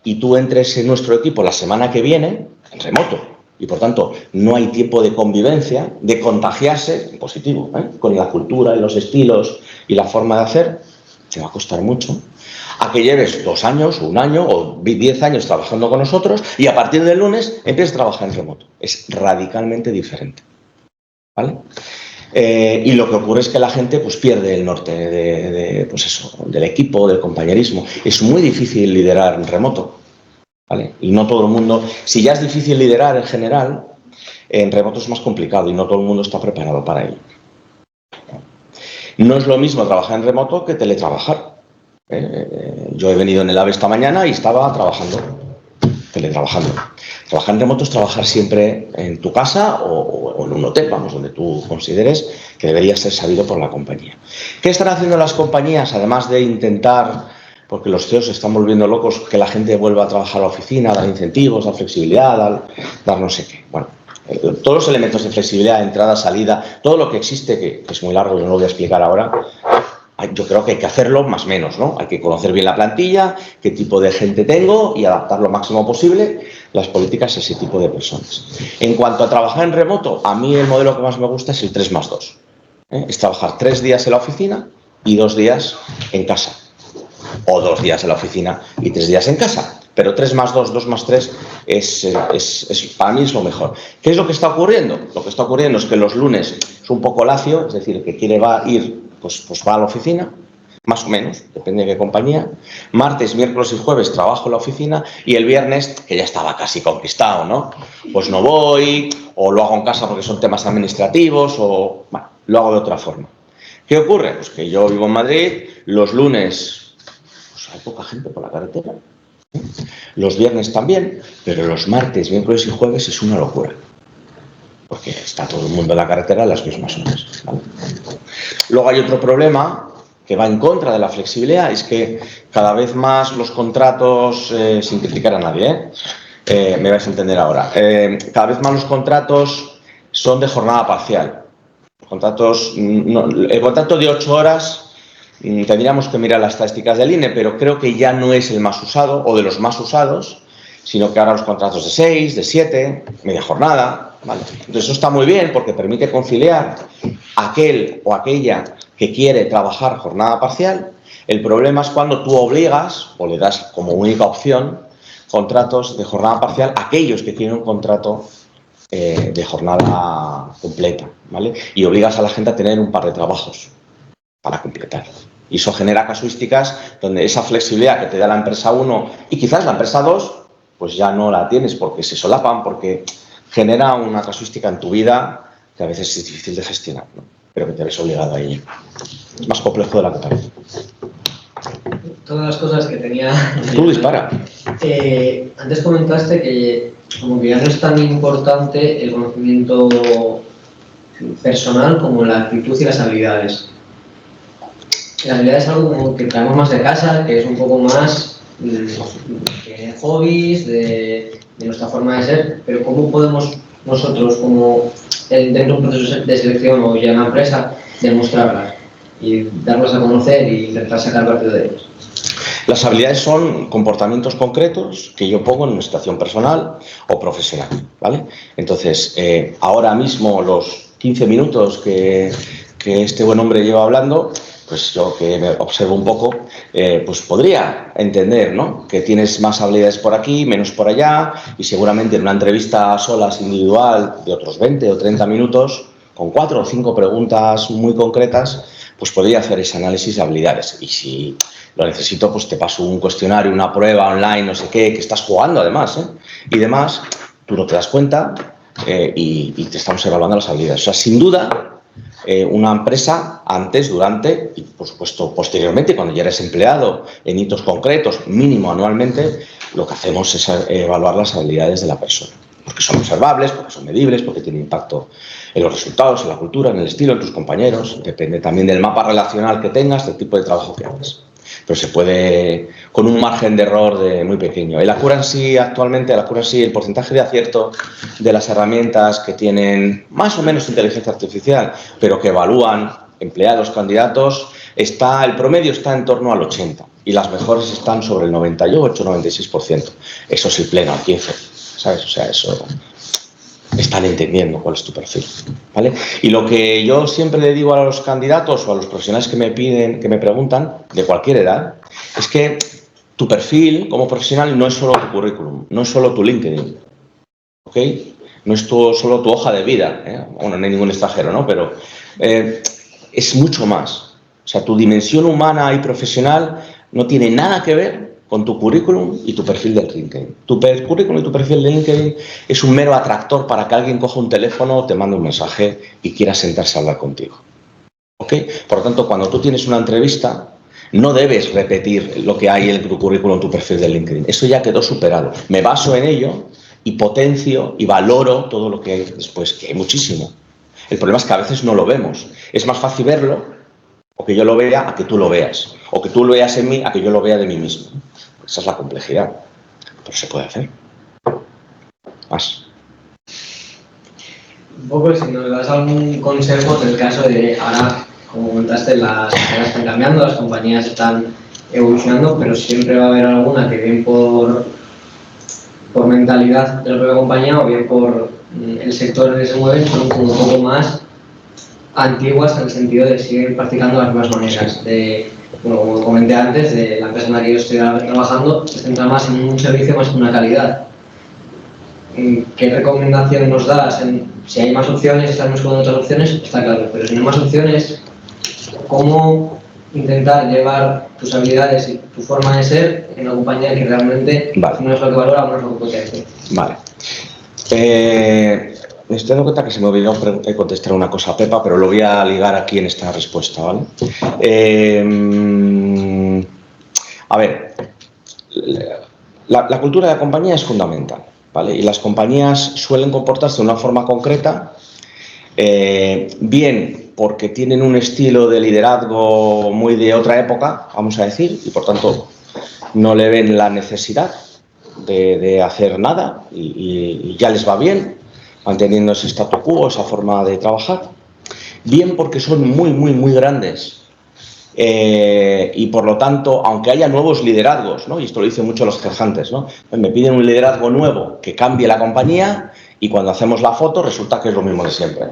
y tú entres en nuestro equipo la semana que viene en remoto. Y por tanto, no hay tiempo de convivencia, de contagiarse, en positivo, con la cultura y los estilos y la forma de hacer. Te va a costar mucho. A que lleves 2 años, 1 año o 10 años trabajando con nosotros y a partir del lunes empieces a trabajar en remoto. Es radicalmente diferente, ¿vale? Y lo que ocurre es que la gente pues pierde el norte pues eso, del equipo, del compañerismo. Es muy difícil liderar en remoto, ¿vale? Y no todo el mundo... Si ya es difícil liderar en general, en remoto es más complicado y no todo el mundo está preparado para ello. No es lo mismo trabajar en remoto que teletrabajar. Yo he venido en el AVE esta mañana y estaba teletrabajando. Trabajar en remoto es trabajar siempre en tu casa o en un hotel, vamos, donde tú consideres que debería ser sabido por la compañía. ¿Qué están haciendo las compañías? Además de intentar, porque los CEOs se están volviendo locos, que la gente vuelva a trabajar a la oficina, dar incentivos, dar flexibilidad, dar no sé qué. Bueno, todos los elementos de flexibilidad, entrada, salida, todo lo que existe, que es muy largo y no lo voy a explicar ahora, yo creo que hay que hacerlo más o menos, ¿no? Hay que conocer bien la plantilla, qué tipo de gente tengo y adaptar lo máximo posible las políticas a ese tipo de personas. En cuanto a trabajar en remoto, a mí el modelo que más me gusta es el 3+2. Es trabajar 3 días en la oficina y 2 días en casa. O 2 días en la oficina y 3 días en casa. Pero 3+2, 2+3 para mí es lo mejor. ¿Qué es lo que está ocurriendo? Lo que está ocurriendo es que los lunes es un poco lacio, es decir, el que quiere ir pues va a la oficina, más o menos, depende de qué compañía. Martes, miércoles y jueves trabajo en la oficina y el viernes, que ya estaba casi conquistado, ¿no? Pues no voy, o lo hago en casa porque son temas administrativos, o bueno, lo hago de otra forma. ¿Qué ocurre? Pues que yo vivo en Madrid, los lunes pues hay poca gente por la carretera, los viernes también, pero los martes, miércoles y jueves es una locura. Porque está todo el mundo en la carretera a las mismas horas, ¿vale? Luego hay otro problema que va en contra de la flexibilidad, es que cada vez más los contratos, sin criticar a nadie, me vais a entender ahora, cada vez más los contratos son de jornada parcial. El contrato de 8 horas, tendríamos que mirar las estadísticas del INE, pero creo que ya no es el más usado o de los más usados, sino que ahora los contratos de 6, de 7, media jornada, ¿vale? Entonces eso está muy bien porque permite conciliar aquel o aquella que quiere trabajar jornada parcial. El problema es cuando tú obligas o le das como única opción contratos de jornada parcial a aquellos que quieren un contrato de jornada completa, ¿vale? Y obligas a la gente a tener un par de trabajos para completar. Y eso genera casuísticas donde esa flexibilidad que te da la empresa 1 y quizás la empresa 2 pues ya no la tienes porque se solapan, porque genera una casuística en tu vida que a veces es difícil de gestionar, ¿no? Pero que te ves obligado a ello. Es más complejo de lo que parece. Todas las cosas que tenía... Tú dispara. Antes comentaste que como que ya no es tan importante el conocimiento personal como la actitud y las habilidades. Las habilidades es algo como que traemos más de casa, que es un poco más de hobbies, de nuestra forma de ser, pero ¿cómo podemos nosotros, como dentro de un proceso de selección o ya en la empresa, demostrarlas y darlas a conocer e intentar sacar partido de ellas? Las habilidades son comportamientos concretos que yo pongo en una situación personal o profesional, ¿vale? Entonces, ahora mismo los 15 minutos que este buen hombre lleva hablando, pues yo que me observo un poco, pues podría entender, ¿no? Que tienes más habilidades por aquí, menos por allá, y seguramente en una entrevista a solas individual de otros 20 o 30 minutos, con 4 o 5 preguntas muy concretas, pues podría hacer ese análisis de habilidades. Y si lo necesito, pues te paso un cuestionario, una prueba online, no sé qué, que estás jugando además, y demás, tú no te das cuenta y te estamos evaluando las habilidades. O sea, sin duda, una empresa antes, durante y por supuesto posteriormente, cuando ya eres empleado en hitos concretos, mínimo anualmente, lo que hacemos es evaluar las habilidades de la persona, porque son observables, porque son medibles, porque tienen impacto en los resultados, en la cultura, en el estilo, en tus compañeros. Depende también del mapa relacional que tengas, del tipo de trabajo que hagas. pero se puede con un margen de error muy pequeño. El accuracy actualmente, el porcentaje de acierto de las herramientas que tienen más o menos inteligencia artificial, pero que evalúan empleados, candidatos, el promedio está en torno al 80% y las mejores están sobre el 98-96%. Eso es el pleno al 15%, ¿sabes? O sea, eso están entendiendo cuál es tu perfil, ¿vale? Y lo que yo siempre le digo a los candidatos o a los profesionales que me piden, que me preguntan, de cualquier edad, es que tu perfil como profesional no es solo tu currículum, no es solo tu LinkedIn, ¿ok? No es solo tu hoja de vida, ¿eh? Bueno, no hay ningún extranjero, ¿no? Pero es mucho más. O sea, tu dimensión humana y profesional no tiene nada que ver con tu currículum y tu perfil de LinkedIn. Tu currículum y tu perfil de LinkedIn es un mero atractor para que alguien coja un teléfono o te mande un mensaje y quiera sentarse a hablar contigo, ¿ok? Por lo tanto, cuando tú tienes una entrevista, no debes repetir lo que hay en tu currículum, en tu perfil de LinkedIn. Eso ya quedó superado. Me baso en ello y potencio y valoro todo lo que hay después, que hay muchísimo. El problema es que a veces no lo vemos. Es más fácil verlo, o que yo lo vea, a que tú lo veas. O que tú lo veas en mí, a que yo lo vea de mí mismo. Esa es la complejidad. Pero se puede hacer. Más. Un poco, si nos das algún consejo en el caso de ahora, como comentaste, las carreras están cambiando, las compañías están evolucionando, pero siempre va a haber alguna que bien por mentalidad de la propia compañía o bien por el sector en el que se mueven, son como un poco más antiguas en el sentido de seguir practicando las mismas maneras. Bueno, como comenté antes, de la empresa en la que yo estoy trabajando, se centra más en un servicio más que en una calidad. ¿Qué recomendación nos das? Si hay más opciones, estamos con otras opciones, está claro, pero si no hay más opciones, ¿cómo intentar llevar tus habilidades y tu forma de ser en una compañía que realmente no es lo que valora o no es lo que puede hacer? Vale. Me estoy dando cuenta que se me olvidó contestar una cosa a Pepa, pero lo voy a ligar aquí en esta respuesta, ¿vale? A ver, la cultura de la compañía es fundamental, ¿vale? Y las compañías suelen comportarse de una forma concreta, bien porque tienen un estilo de liderazgo muy de otra época, vamos a decir, y por tanto no le ven la necesidad de hacer nada y ya les va bien, manteniendo ese statu quo, esa forma de trabajar, bien porque son muy grandes y por lo tanto, aunque haya nuevos liderazgos, ¿no? Y esto lo dicen mucho los headhunters, ¿no? Me piden un liderazgo nuevo que cambie la compañía y cuando hacemos la foto resulta que es lo mismo de siempre.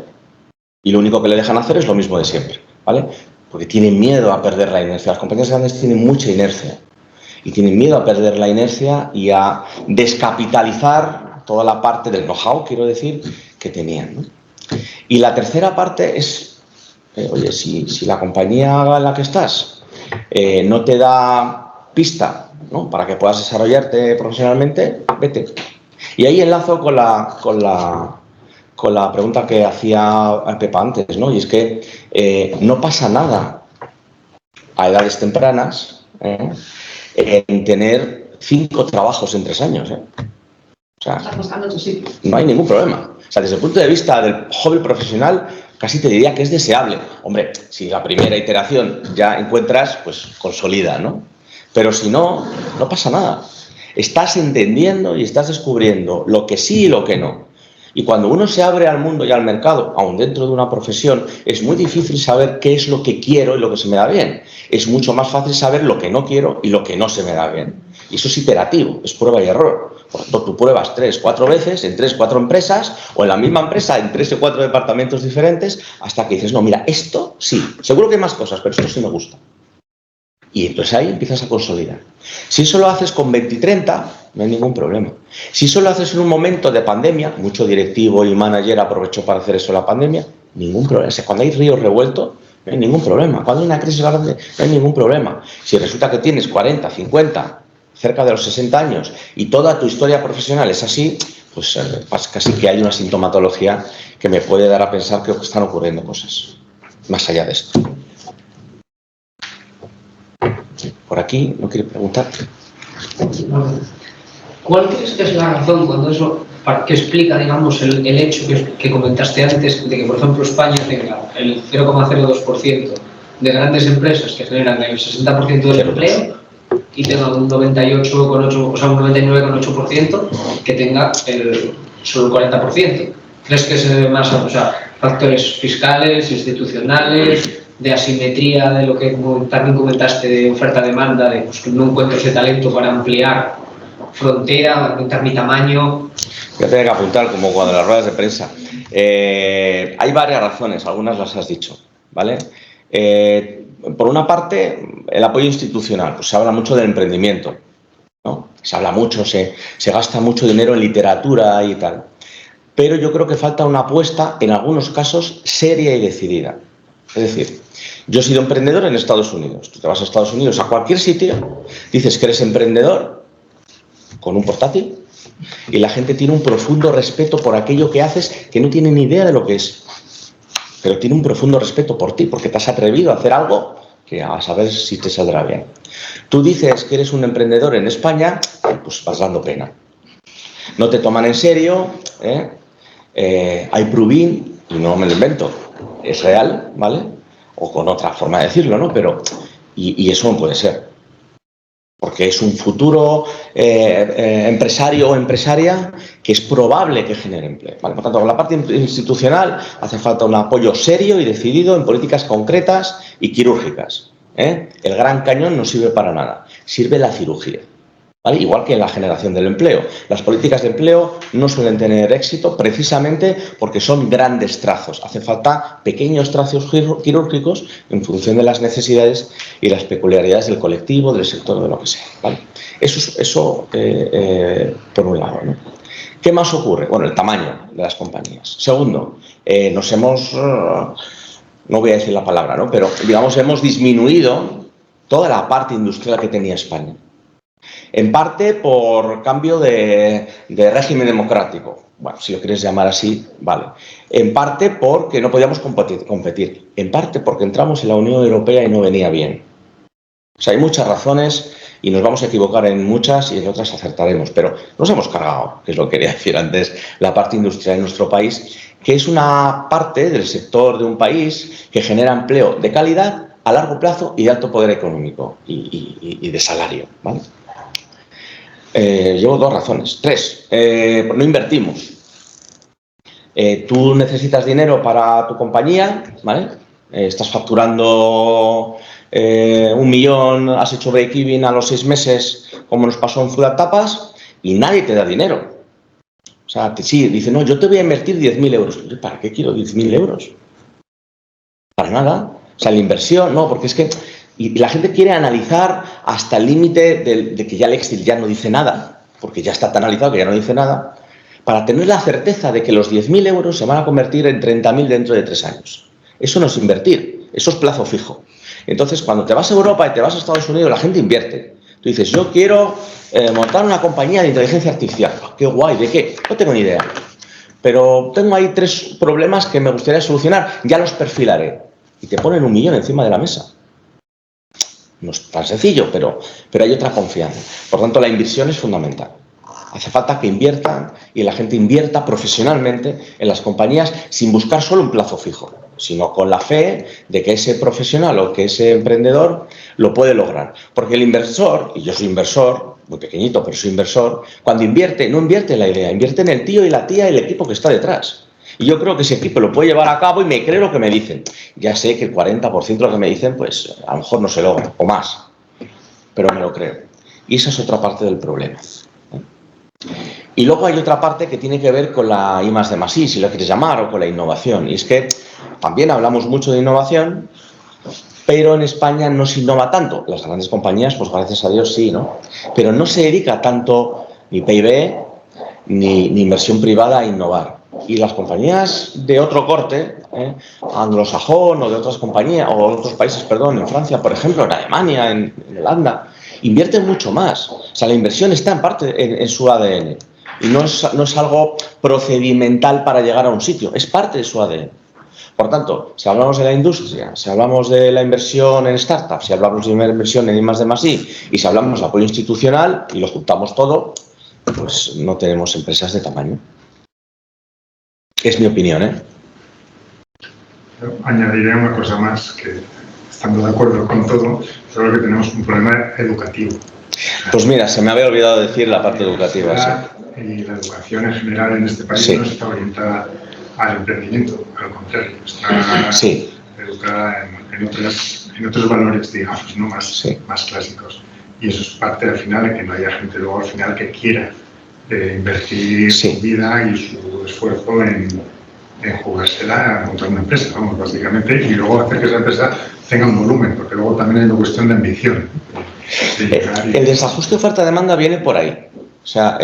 Y lo único que le dejan hacer es lo mismo de siempre, ¿vale? Porque tienen miedo a perder la inercia. Las compañías grandes tienen mucha inercia y tienen miedo a perder la inercia y a descapitalizar toda la parte del know-how, quiero decir, que tenían, ¿no? Y la tercera parte es, oye, si la compañía en la que estás no te da pista, ¿no?, para que puedas desarrollarte profesionalmente, vete. Y ahí enlazo con la pregunta que hacía Pepa antes, ¿no? Y es que no pasa nada a edades tempranas en tener 5 trabajos en 3 años, O sea, estás buscando tu sitio. No hay ningún problema. O sea, desde el punto de vista del hobby profesional, casi te diría que es deseable. Hombre, si la primera iteración ya encuentras, pues consolida, ¿no? Pero si no, no pasa nada. Estás entendiendo y estás descubriendo lo que sí y lo que no. Y cuando uno se abre al mundo y al mercado, aún dentro de una profesión, es muy difícil saber qué es lo que quiero y lo que se me da bien. Es mucho más fácil saber lo que no quiero y lo que no se me da bien. Y eso es iterativo, es prueba y error. Por lo tanto, tú pruebas 3 o 4 veces en 3 o 4 empresas o en la misma empresa en 3 o 4 departamentos diferentes hasta que dices, no, mira, esto sí, seguro que hay más cosas, pero esto sí me gusta. Y entonces ahí empiezas a consolidar. Si eso lo haces con 20 y 30, no hay ningún problema. Si eso lo haces en un momento de pandemia, mucho directivo y manager aprovechó para hacer eso en la pandemia, ningún problema. O sea, cuando hay ríos revueltos, no hay ningún problema. Cuando hay una crisis grande, no hay ningún problema. Si resulta que tienes 40, 50, cerca de los 60 años y toda tu historia profesional es así, pues casi que hay una sintomatología que me puede dar a pensar que están ocurriendo cosas más allá de esto. Por aquí, ¿no quiere preguntar? ¿Cuál crees que es la razón cuando eso, que explica, digamos, el hecho que comentaste antes de que, por ejemplo, España tenga el 0,02% de grandes empresas que generan el 60% del empleo y tenga un 98,8%, o sea, un 99,8% que tenga solo el 40%. ¿Crees que es más, o sea, factores fiscales, institucionales, de asimetría de lo que también comentaste de oferta-demanda, de pues, que no encuentro ese talento para ampliar frontera, aumentar mi tamaño? Voy a tener que apuntar como cuando las ruedas de prensa. Hay varias razones, algunas las has dicho, ¿vale? Por una parte, el apoyo institucional, pues se habla mucho del emprendimiento, ¿no? Se habla mucho, se gasta mucho dinero en literatura y tal. Pero yo creo que falta una apuesta, en algunos casos, seria y decidida. Es decir, yo he sido emprendedor en Estados Unidos. Tú te vas a Estados Unidos, a cualquier sitio, dices que eres emprendedor con un portátil y la gente tiene un profundo respeto por aquello que haces que no tiene ni idea de lo que es. Pero tiene un profundo respeto por ti porque te has atrevido a hacer algo que a saber si te saldrá bien. Tú dices que eres un emprendedor en España, pues vas dando pena. No te toman en serio, hay Pruvin, y no me lo invento, es real, ¿vale? O con otra forma de decirlo, ¿no? Pero, y eso no puede ser. Porque es un futuro empresario o empresaria que es probable que genere empleo. ¿Vale? Por tanto, con la parte institucional hace falta un apoyo serio y decidido en políticas concretas y quirúrgicas. El gran cañón no sirve para nada, sirve la cirugía. ¿Vale? Igual que en la generación del empleo. Las políticas de empleo no suelen tener éxito precisamente porque son grandes trazos. Hace falta pequeños trazos quirúrgicos en función de las necesidades y las peculiaridades del colectivo, del sector, de lo que sea. ¿Vale? Eso por un lado, ¿no? ¿Qué más ocurre? Bueno, el tamaño de las compañías. Segundo, no voy a decir la palabra, ¿no? Pero digamos, hemos disminuido toda la parte industrial que tenía España. En parte por cambio de régimen democrático. Bueno, si lo quieres llamar así, vale. En parte porque no podíamos competir. En parte porque entramos en la Unión Europea y no venía bien. O sea, hay muchas razones y nos vamos a equivocar en muchas y en otras acertaremos. Pero nos hemos cargado, que es lo que quería decir antes, la parte industrial en nuestro país, que es una parte del sector de un país que genera empleo de calidad a largo plazo y de alto poder económico y de salario, ¿vale? Llevo dos razones. Tres, no invertimos. Tú necesitas dinero para tu compañía, ¿vale? Estás facturando 1 millón, has hecho break-even a los 6 meses, como nos pasó en Food Tapas, y nadie te da dinero. O sea, sí, dice, no, yo te voy a invertir 10.000 euros. ¿Para qué quiero 10.000 euros? Para nada. O sea, la inversión, no, porque es que... Y la gente quiere analizar hasta el límite de que ya el Excel ya no dice nada, porque ya está tan analizado que ya no dice nada, para tener la certeza de que los 10.000 euros se van a convertir en 30.000 dentro de 3 años. Eso no es invertir, eso es plazo fijo. Entonces, cuando te vas a Europa y te vas a Estados Unidos, la gente invierte. Tú dices, yo quiero montar una compañía de inteligencia artificial. ¡Qué guay! ¿De qué? No tengo ni idea. Pero tengo ahí 3 problemas que me gustaría solucionar, ya los perfilaré. Y te ponen 1 millón encima de la mesa. No es tan sencillo, pero hay otra confianza. Por tanto, la inversión es fundamental. Hace falta que inviertan y la gente invierta profesionalmente en las compañías sin buscar solo un plazo fijo, sino con la fe de que ese profesional o que ese emprendedor lo puede lograr. Porque el inversor, y yo soy inversor, muy pequeñito, pero soy inversor, cuando invierte, no invierte en la idea, invierte en el tío y la tía y el equipo que está detrás. Y yo creo que ese equipo lo puede llevar a cabo y me creo lo que me dicen. Ya sé que el 40% de lo que me dicen, pues a lo mejor no se logra, o más. Pero me lo creo. Y esa es otra parte del problema. Y luego hay otra parte que tiene que ver con la I+D+I, si lo quieres llamar, o con la innovación. Y es que también hablamos mucho de innovación, pero en España no se innova tanto. Las grandes compañías, pues gracias a Dios sí, ¿no? Pero no se dedica tanto ni PIB ni inversión privada a innovar. Y las compañías de otro corte, anglosajón o de otras compañías, o de otros países, perdón, en Francia, por ejemplo, en Alemania, en Holanda, invierten mucho más. O sea, la inversión está en parte en su ADN. Y no es algo procedimental para llegar a un sitio, es parte de su ADN. Por tanto, si hablamos de la industria, si hablamos de la inversión en startups, si hablamos de la inversión en I+D+I y si hablamos de apoyo institucional y lo juntamos todo, pues no tenemos empresas de tamaño. Es mi opinión, ¿eh? Añadiré una cosa más, que estando de acuerdo con todo, solo que tenemos un problema educativo. Pues mira, se me había olvidado decir la parte educativa. Sí. Y la educación en general en este país sí. no está orientada al emprendimiento, al contrario, está sí. educada en otros valores, digamos, ¿no? más clásicos. Y eso es parte al final de que no haya gente luego al final que quiera invertir su vida y su esfuerzo en jugársela a montar una empresa, vamos, básicamente, y luego hacer que esa empresa tenga un volumen, porque luego también hay una cuestión de ambición. El desajuste oferta-demanda viene por ahí. O sea,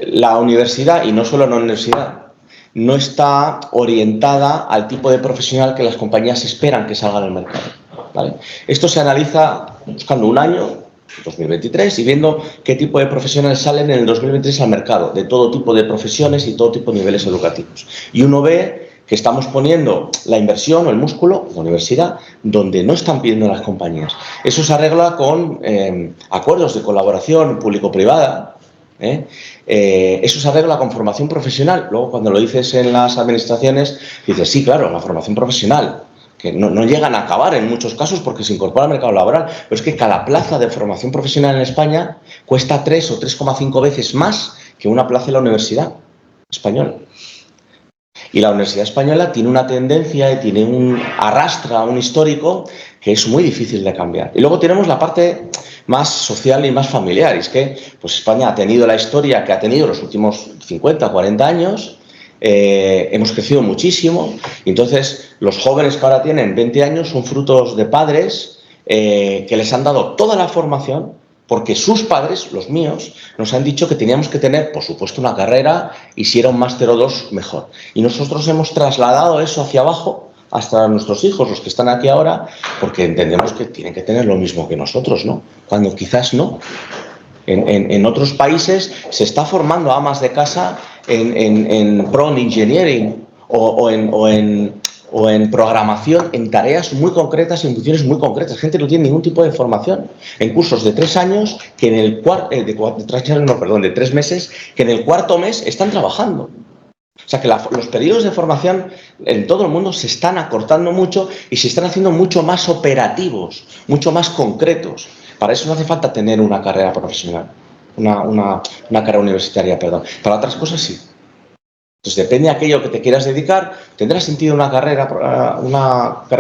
la universidad, y no solo la universidad, no está orientada al tipo de profesional que las compañías esperan que salga del mercado, ¿vale? Esto se analiza buscando un año, 2023, y viendo qué tipo de profesionales salen en el 2023 al mercado, de todo tipo de profesiones y todo tipo de niveles educativos. Y uno ve que estamos poniendo la inversión o el músculo, la universidad, donde no están pidiendo las compañías. Eso se arregla con acuerdos de colaboración público-privada. Eso se arregla con formación profesional. Luego, cuando lo dices en las administraciones, dices, sí, claro, la formación profesional, que no llegan a acabar en muchos casos porque se incorpora al mercado laboral, pero es que cada plaza de formación profesional en España cuesta 3 o 3,5 veces más que una plaza en la universidad española. Y la Universidad Española tiene una tendencia y arrastra un histórico que es muy difícil de cambiar. Y luego tenemos la parte más social y más familiar. Y es que pues España ha tenido la historia que ha tenido los últimos 50, 40 años. Hemos crecido muchísimo. Y entonces los jóvenes que ahora tienen 20 años son frutos de padres que les han dado toda la formación, porque sus padres, los míos, nos han dicho que teníamos que tener, por supuesto, una carrera y si era un máster o dos, mejor. Y nosotros hemos trasladado eso hacia abajo hasta nuestros hijos, los que están aquí ahora, porque entendemos que tienen que tener lo mismo que nosotros, ¿no? Cuando quizás no. En otros países se está formando amas de casa en prompt engineering o en programación, en tareas muy concretas, en funciones muy concretas. Gente no tiene ningún tipo de formación. En cursos de 3 años, que en el de 3 meses, que en el cuarto mes están trabajando. O sea que los periodos de formación en todo el mundo se están acortando mucho y se están haciendo mucho más operativos, mucho más concretos. Para eso no hace falta tener una carrera profesional, una carrera universitaria, perdón. Para otras cosas sí. Entonces, depende de aquello que te quieras dedicar, tendrá sentido una carrera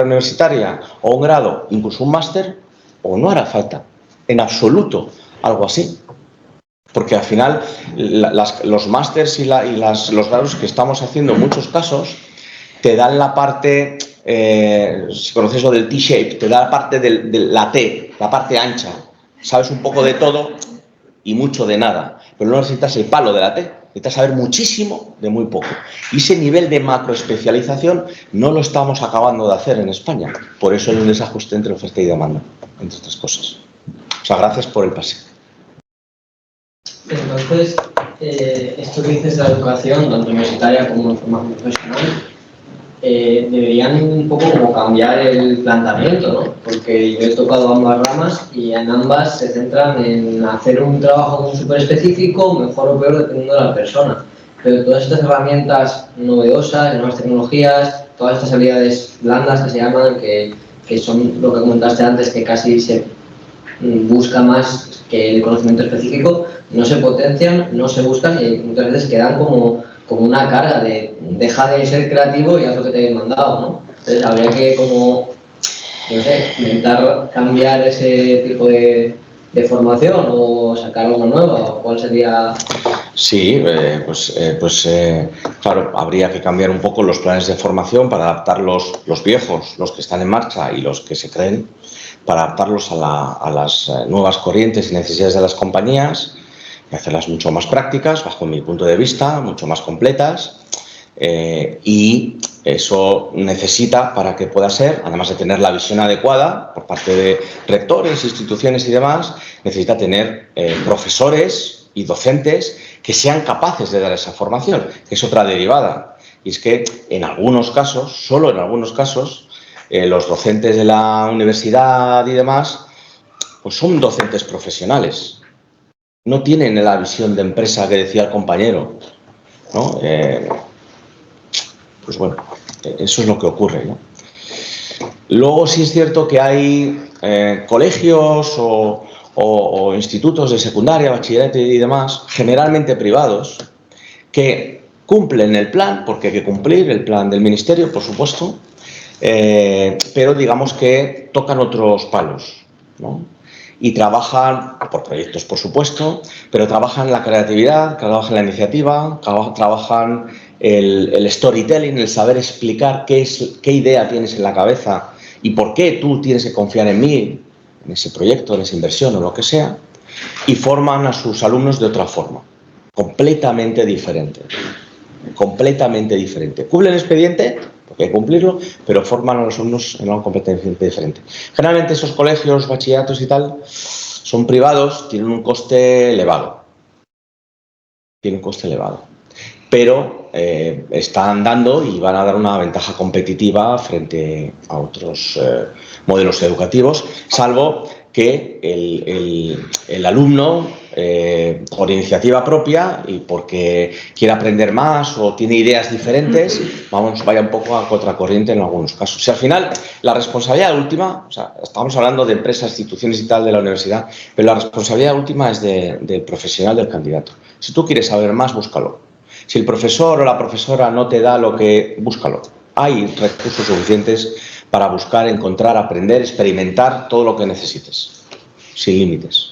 universitaria o un grado, incluso un máster, o no hará falta, en absoluto, algo así. Porque al final los másters y los grados que estamos haciendo en muchos casos te dan la parte, si conoces lo del T-shape, te da la parte de la T, la parte ancha. Sabes un poco de todo y mucho de nada, pero no necesitas el palo de la T. Necesitas saber muchísimo de muy poco. Y ese nivel de macroespecialización no lo estamos acabando de hacer en España. Por eso hay un desajuste entre oferta y demanda, entre otras cosas. O sea, gracias por el pase. Entonces, esto que dices de la educación, tanto universitaria como de formación profesional, deberían un poco como cambiar el planteamiento, ¿no? Porque yo he tocado ambas ramas y en ambas se centran en hacer un trabajo súper específico, mejor o peor dependiendo de la persona. Pero todas estas herramientas novedosas, nuevas tecnologías, todas estas habilidades blandas que se llaman, que son lo que comentaste antes, que casi se busca más que el conocimiento específico, no se potencian, no se buscan y muchas veces quedan como una carga de deja de ser creativo y haz lo que te he mandado, ¿no? Entonces habría que no sé, intentar cambiar ese tipo de formación o sacar algo nuevo. ¿Cuál sería? Sí, claro, habría que cambiar un poco los planes de formación para adaptar los viejos, los que están en marcha y los que se creen, para adaptarlos a las nuevas corrientes y necesidades de las compañías y hacerlas mucho más prácticas, bajo mi punto de vista, mucho más completas. Y eso necesita, para que pueda ser, además de tener la visión adecuada por parte de rectores, instituciones y demás, necesita tener profesores y docentes que sean capaces de dar esa formación, que es otra derivada. Y es que en algunos casos, solo en algunos casos, los docentes de la universidad y demás, pues son docentes profesionales. No tienen la visión de empresa que decía el compañero, ¿no? Pues bueno, eso es lo que ocurre, ¿no? Luego sí es cierto que hay colegios o institutos de secundaria, bachillerato y demás, generalmente privados, que cumplen el plan, porque hay que cumplir el plan del ministerio, por supuesto, pero digamos que tocan otros palos, ¿no? Y trabajan por proyectos, por supuesto, pero trabajan la creatividad, trabajan la iniciativa, trabajan el storytelling, el saber explicar qué idea tienes en la cabeza y por qué tú tienes que confiar en mí, en ese proyecto, en esa inversión o lo que sea, y forman a sus alumnos de otra forma, completamente diferente. Completamente diferente. Cumplen el expediente, porque hay que cumplirlo, pero forman a los alumnos en algo completamente diferente. Generalmente esos colegios, bachilleratos y tal, son privados, tienen un coste elevado. Tienen un coste elevado. Pero están dando y van a dar una ventaja competitiva frente a otros modelos educativos, salvo que el alumno, por iniciativa propia y porque quiere aprender más o tiene ideas diferentes, vaya un poco a contracorriente en algunos casos. Si al final la responsabilidad última, o sea, estamos hablando de empresas, instituciones y tal de la universidad, pero la responsabilidad última es del profesional, del candidato. Si tú quieres saber más, búscalo. Si el profesor o la profesora no te da lo que... búscalo. Hay recursos suficientes para buscar, encontrar, aprender, experimentar todo lo que necesites, sin límites.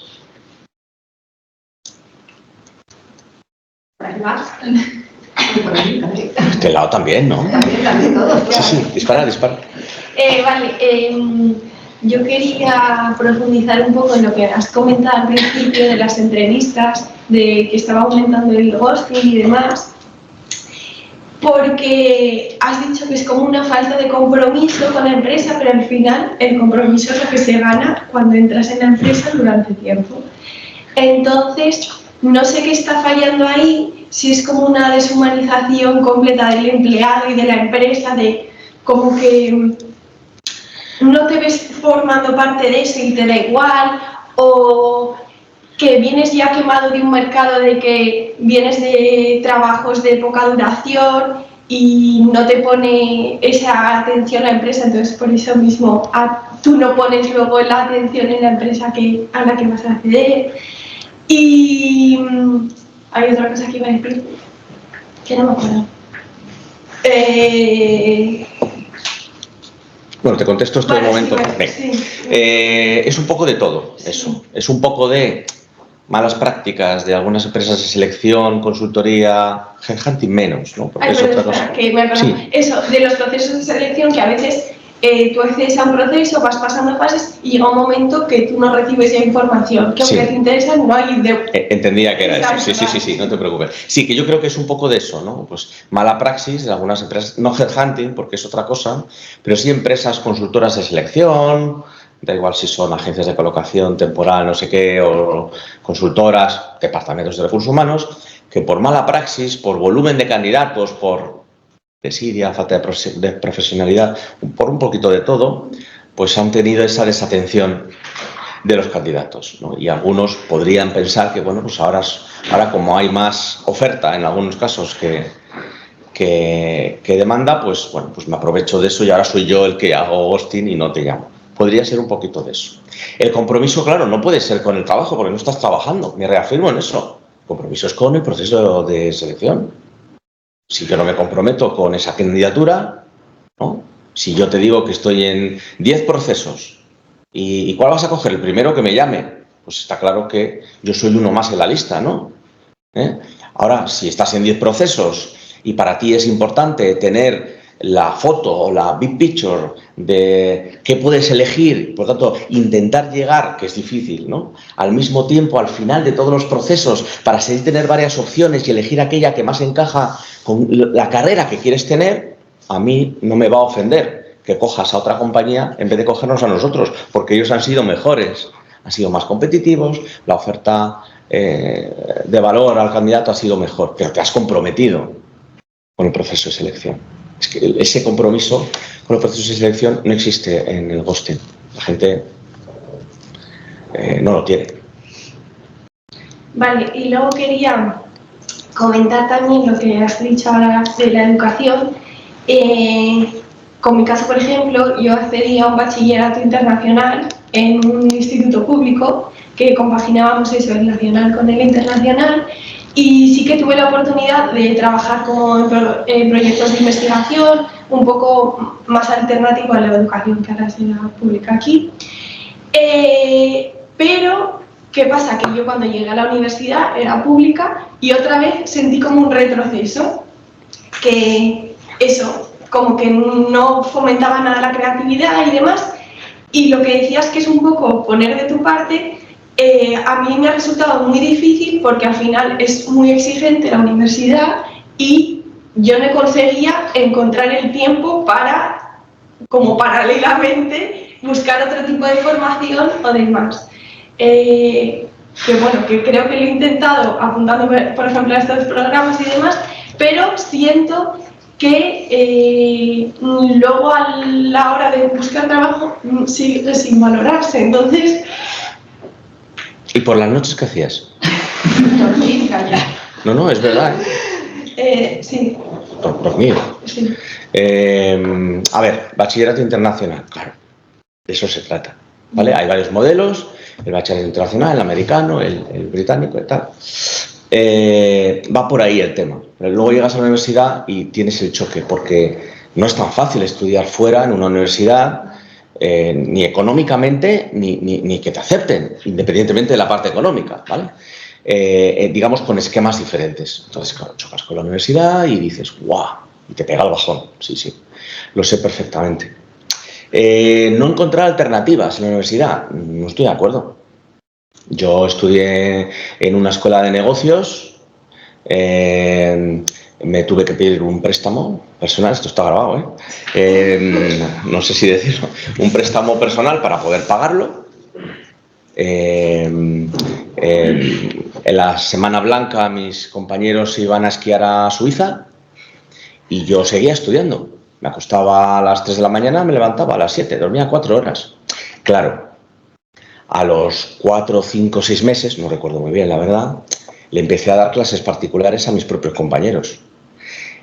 Este lado también, ¿no? También todos, claro. Sí, dispara. Yo quería profundizar un poco en lo que has comentado al principio de las entrevistas, de que estaba aumentando el ghosting y demás, porque has dicho que es como una falta de compromiso con la empresa, pero al final el compromiso es lo que se gana cuando entras en la empresa durante tiempo. Entonces, no sé qué está fallando ahí, si es como una deshumanización completa del empleado y de la empresa, de como que no te ves formando parte de eso y te da igual, o que vienes ya quemado de un mercado de que vienes de trabajos de poca duración y no te pone esa atención la empresa, entonces por eso mismo tú no pones luego la atención en la empresa a la que vas a acceder. Y hay otra cosa que iba a decir, que no me acuerdo. Bueno, te contesto esto de momento. Sí. Es un poco de todo eso. Es un poco de malas prácticas de algunas empresas de selección, consultoría, headhunting menos, ¿no? Porque es otra cosa. Sí. Eso, de los procesos de selección que a veces tú accedes a un proceso, vas pasando fases y llega un momento que tú no recibes ya información, que aunque te interesa no hay... Entendía que era eso, sí, no te preocupes. Sí, que yo creo que es un poco de eso, ¿no? Pues mala praxis de algunas empresas, no headhunting, porque es otra cosa, pero sí empresas consultoras de selección, da igual si son agencias de colocación temporal, no sé qué, o consultoras, departamentos de recursos humanos, que por mala praxis, por volumen de candidatos, por desidia, falta de profesionalidad, por un poquito de todo, pues han tenido esa desatención de los candidatos, ¿no? Y algunos podrían pensar que, bueno, pues ahora como hay más oferta en algunos casos que demanda, pues bueno, pues me aprovecho de eso y ahora soy yo el que hago ghosting y no te llamo. Podría ser un poquito de eso. El compromiso, claro, no puede ser con el trabajo porque no estás trabajando, me reafirmo en eso. El compromiso es con el proceso de selección. Si yo no me comprometo con esa candidatura, ¿no? Si yo te digo que estoy en 10 procesos ¿y cuál vas a coger? El primero que me llame. Pues está claro que yo soy uno más en la lista, ¿no? Ahora, si estás en 10 procesos y para ti es importante tener la foto o la big picture de qué puedes elegir, por tanto, intentar llegar, que es difícil, ¿no?, al mismo tiempo, al final de todos los procesos, para seguir tener varias opciones y elegir aquella que más encaja con la carrera que quieres tener, a mí no me va a ofender que cojas a otra compañía en vez de cogernos a nosotros, porque ellos han sido mejores, han sido más competitivos, la oferta de valor al candidato ha sido mejor, pero te has comprometido con el proceso de selección. Es que ese compromiso con los procesos de selección no existe en el ghosting. La gente no lo tiene. Vale, y luego quería comentar también lo que has dicho ahora de la educación. con mi caso, por ejemplo, yo accedí a un bachillerato internacional en un instituto público que compaginábamos eso, el nacional con el internacional, y sí que tuve la oportunidad de trabajar en proyectos de investigación un poco más alternativo a la educación que ahora es la pública aquí. Pero, ¿qué pasa? Que yo cuando llegué a la universidad era pública y otra vez sentí como un retroceso, que eso, como que no fomentaba nada la creatividad y demás, y lo que decías que es un poco poner de tu parte, a mí me ha resultado muy difícil porque al final es muy exigente la universidad y yo no conseguía encontrar el tiempo para, como paralelamente, buscar otro tipo de formación o demás. Que bueno, que creo que lo he intentado apuntándome, por ejemplo, a estos programas y demás, pero siento que luego a la hora de buscar trabajo sigue sin valorarse. Entonces... ¿Y por las noches qué hacías? Dormir, callar. No, es verdad. Sí. Dormir. Sí. A ver, bachillerato internacional, claro, de eso se trata, ¿vale? Hay varios modelos, el bachillerato internacional, el americano, el británico y tal. Va por ahí el tema. Pero luego llegas a la universidad y tienes el choque, porque no es tan fácil estudiar fuera en una universidad, ni económicamente, ni que te acepten, independientemente de la parte económica, ¿vale? Digamos con esquemas diferentes. Entonces, claro, chocas con la universidad y dices, ¡guau! Y te pega el bajón. Sí, lo sé perfectamente. No encontrar alternativas en la universidad, no estoy de acuerdo. Yo estudié en una escuela de negocios, me tuve que pedir un préstamo personal, esto está grabado, no sé si decirlo, un préstamo personal para poder pagarlo. En la Semana Blanca mis compañeros iban a esquiar a Suiza y yo seguía estudiando. Me acostaba a las 3 de la mañana, me levantaba a las 7, dormía 4 horas. Claro, a los 4, 5, 6 meses, no recuerdo muy bien la verdad, le empecé a dar clases particulares a mis propios compañeros.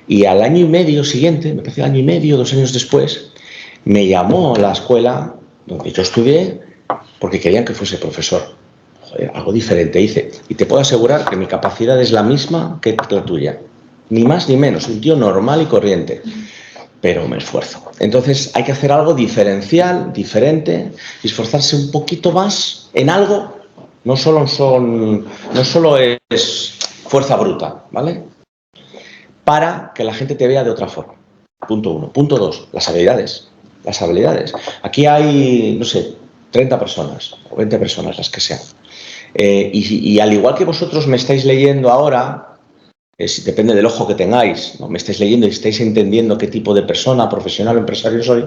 Y al año y medio siguiente, me parece año y medio, 2 años después, me llamó a la escuela donde yo estudié porque querían que fuese profesor. Joder, algo diferente hice. Y te puedo asegurar que mi capacidad es la misma que la tuya. Ni más ni menos, un tío normal y corriente. Pero me esfuerzo. Entonces hay que hacer algo diferencial, diferente, y esforzarse un poquito más en algo. No solo es fuerza bruta, ¿vale? Para que la gente te vea de otra forma. Punto 1. Punto 2, las habilidades. Las habilidades. Aquí hay, no sé, 30 personas o 20 personas, las que sean. Y al igual que vosotros me estáis leyendo ahora, depende del ojo que tengáis, ¿no? Me estáis leyendo y estáis entendiendo qué tipo de persona, profesional o empresario soy.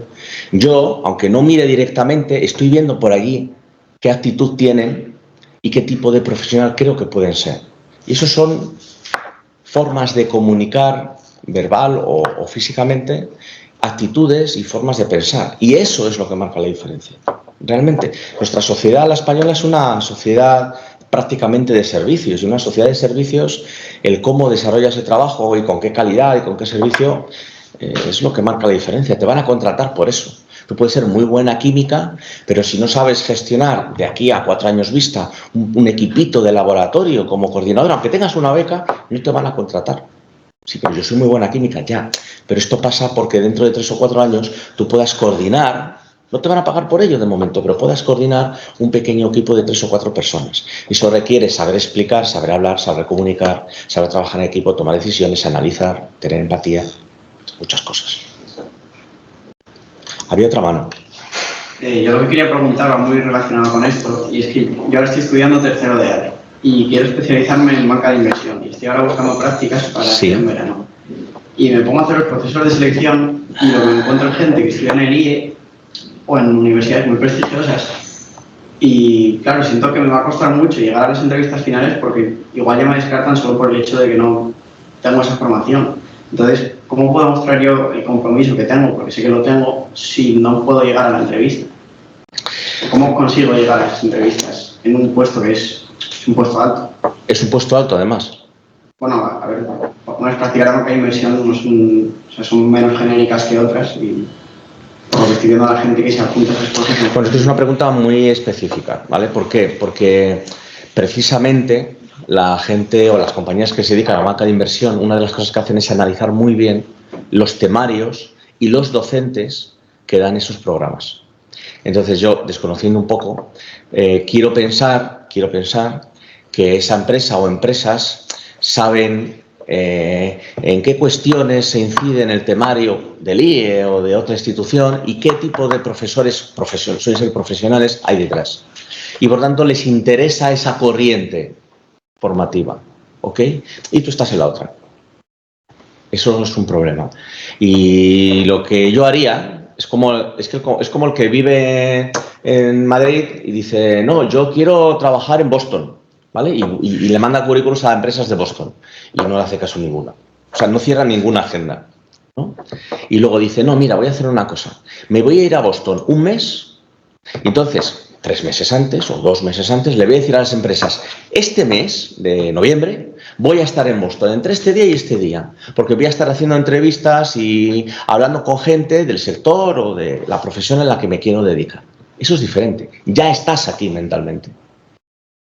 Yo, aunque no mire directamente, estoy viendo por allí qué actitud tienen y qué tipo de profesional creo que pueden ser. Y eso son formas de comunicar, verbal o físicamente, actitudes y formas de pensar. Y eso es lo que marca la diferencia. Realmente, nuestra sociedad, la española, es una sociedad prácticamente de servicios, y una sociedad de servicios, el cómo desarrollas el trabajo y con qué calidad y con qué servicio es lo que marca la diferencia. Te van a contratar por eso. Tú puedes ser muy buena química, pero si no sabes gestionar de aquí a 4 años vista un equipito de laboratorio como coordinador, aunque tengas una beca, no te van a contratar. Sí, pero yo soy muy buena química, ya. Pero esto pasa porque dentro de 3 o 4 años tú puedas coordinar. No te van a pagar por ello de momento, pero puedas coordinar un pequeño equipo de 3 o 4 personas. Eso requiere saber explicar, saber hablar, saber comunicar, saber trabajar en equipo, tomar decisiones, analizar, tener empatía, muchas cosas. Había otra mano. Yo lo que quería preguntar va muy relacionado con esto, y es que yo ahora estoy estudiando tercero de ADE y quiero especializarme en banca de inversión y estoy ahora buscando prácticas para hacer en verano. Y me pongo a hacer los procesos de selección y lo que me encuentro es gente que estudia en el IE o en universidades muy prestigiosas. Y claro, siento que me va a costar mucho llegar a las entrevistas finales porque igual ya me descartan solo por el hecho de que no tengo esa formación. Entonces, ¿cómo puedo mostrar yo el compromiso que tengo? Porque sé que lo tengo si no puedo llegar a la entrevista. ¿Cómo consigo llegar a esas entrevistas en un puesto que es un puesto alto? Es un puesto alto, además. Bueno, a ver, unas prácticas de banca de inversión no son, o sea, son menos genéricas que otras y estoy viendo a la gente que se apunta a esas cosas. Bueno, esto es una pregunta muy específica, ¿vale? ¿Por qué? Porque precisamente la gente o las compañías que se dedican a la banca de inversión, una de las cosas que hacen es analizar muy bien los temarios y los docentes que dan esos programas. Entonces yo, desconociendo un poco, quiero pensar que esa empresa o empresas saben en qué cuestiones se incide en el temario del IE o de otra institución y qué tipo de profesores, suelen ser profesionales, hay detrás. Y por tanto les interesa esa corriente formativa, ¿ok? Y tú estás en la otra. Eso es un problema. Y lo que yo haría es como el que vive en Madrid y dice, no, yo quiero trabajar en Boston, ¿vale? Y le manda currículos a empresas de Boston y no le hace caso ninguna. O sea, no cierra ninguna agenda, ¿no? Y luego dice, no, mira, voy a hacer una cosa. Me voy a ir a Boston un mes y entonces 3 meses antes o 2 meses antes le voy a decir a las empresas, este mes de noviembre voy a estar en Boston entre este día y este día, porque voy a estar haciendo entrevistas y hablando con gente del sector o de la profesión en la que me quiero dedicar. Eso es diferente. Ya estás aquí mentalmente.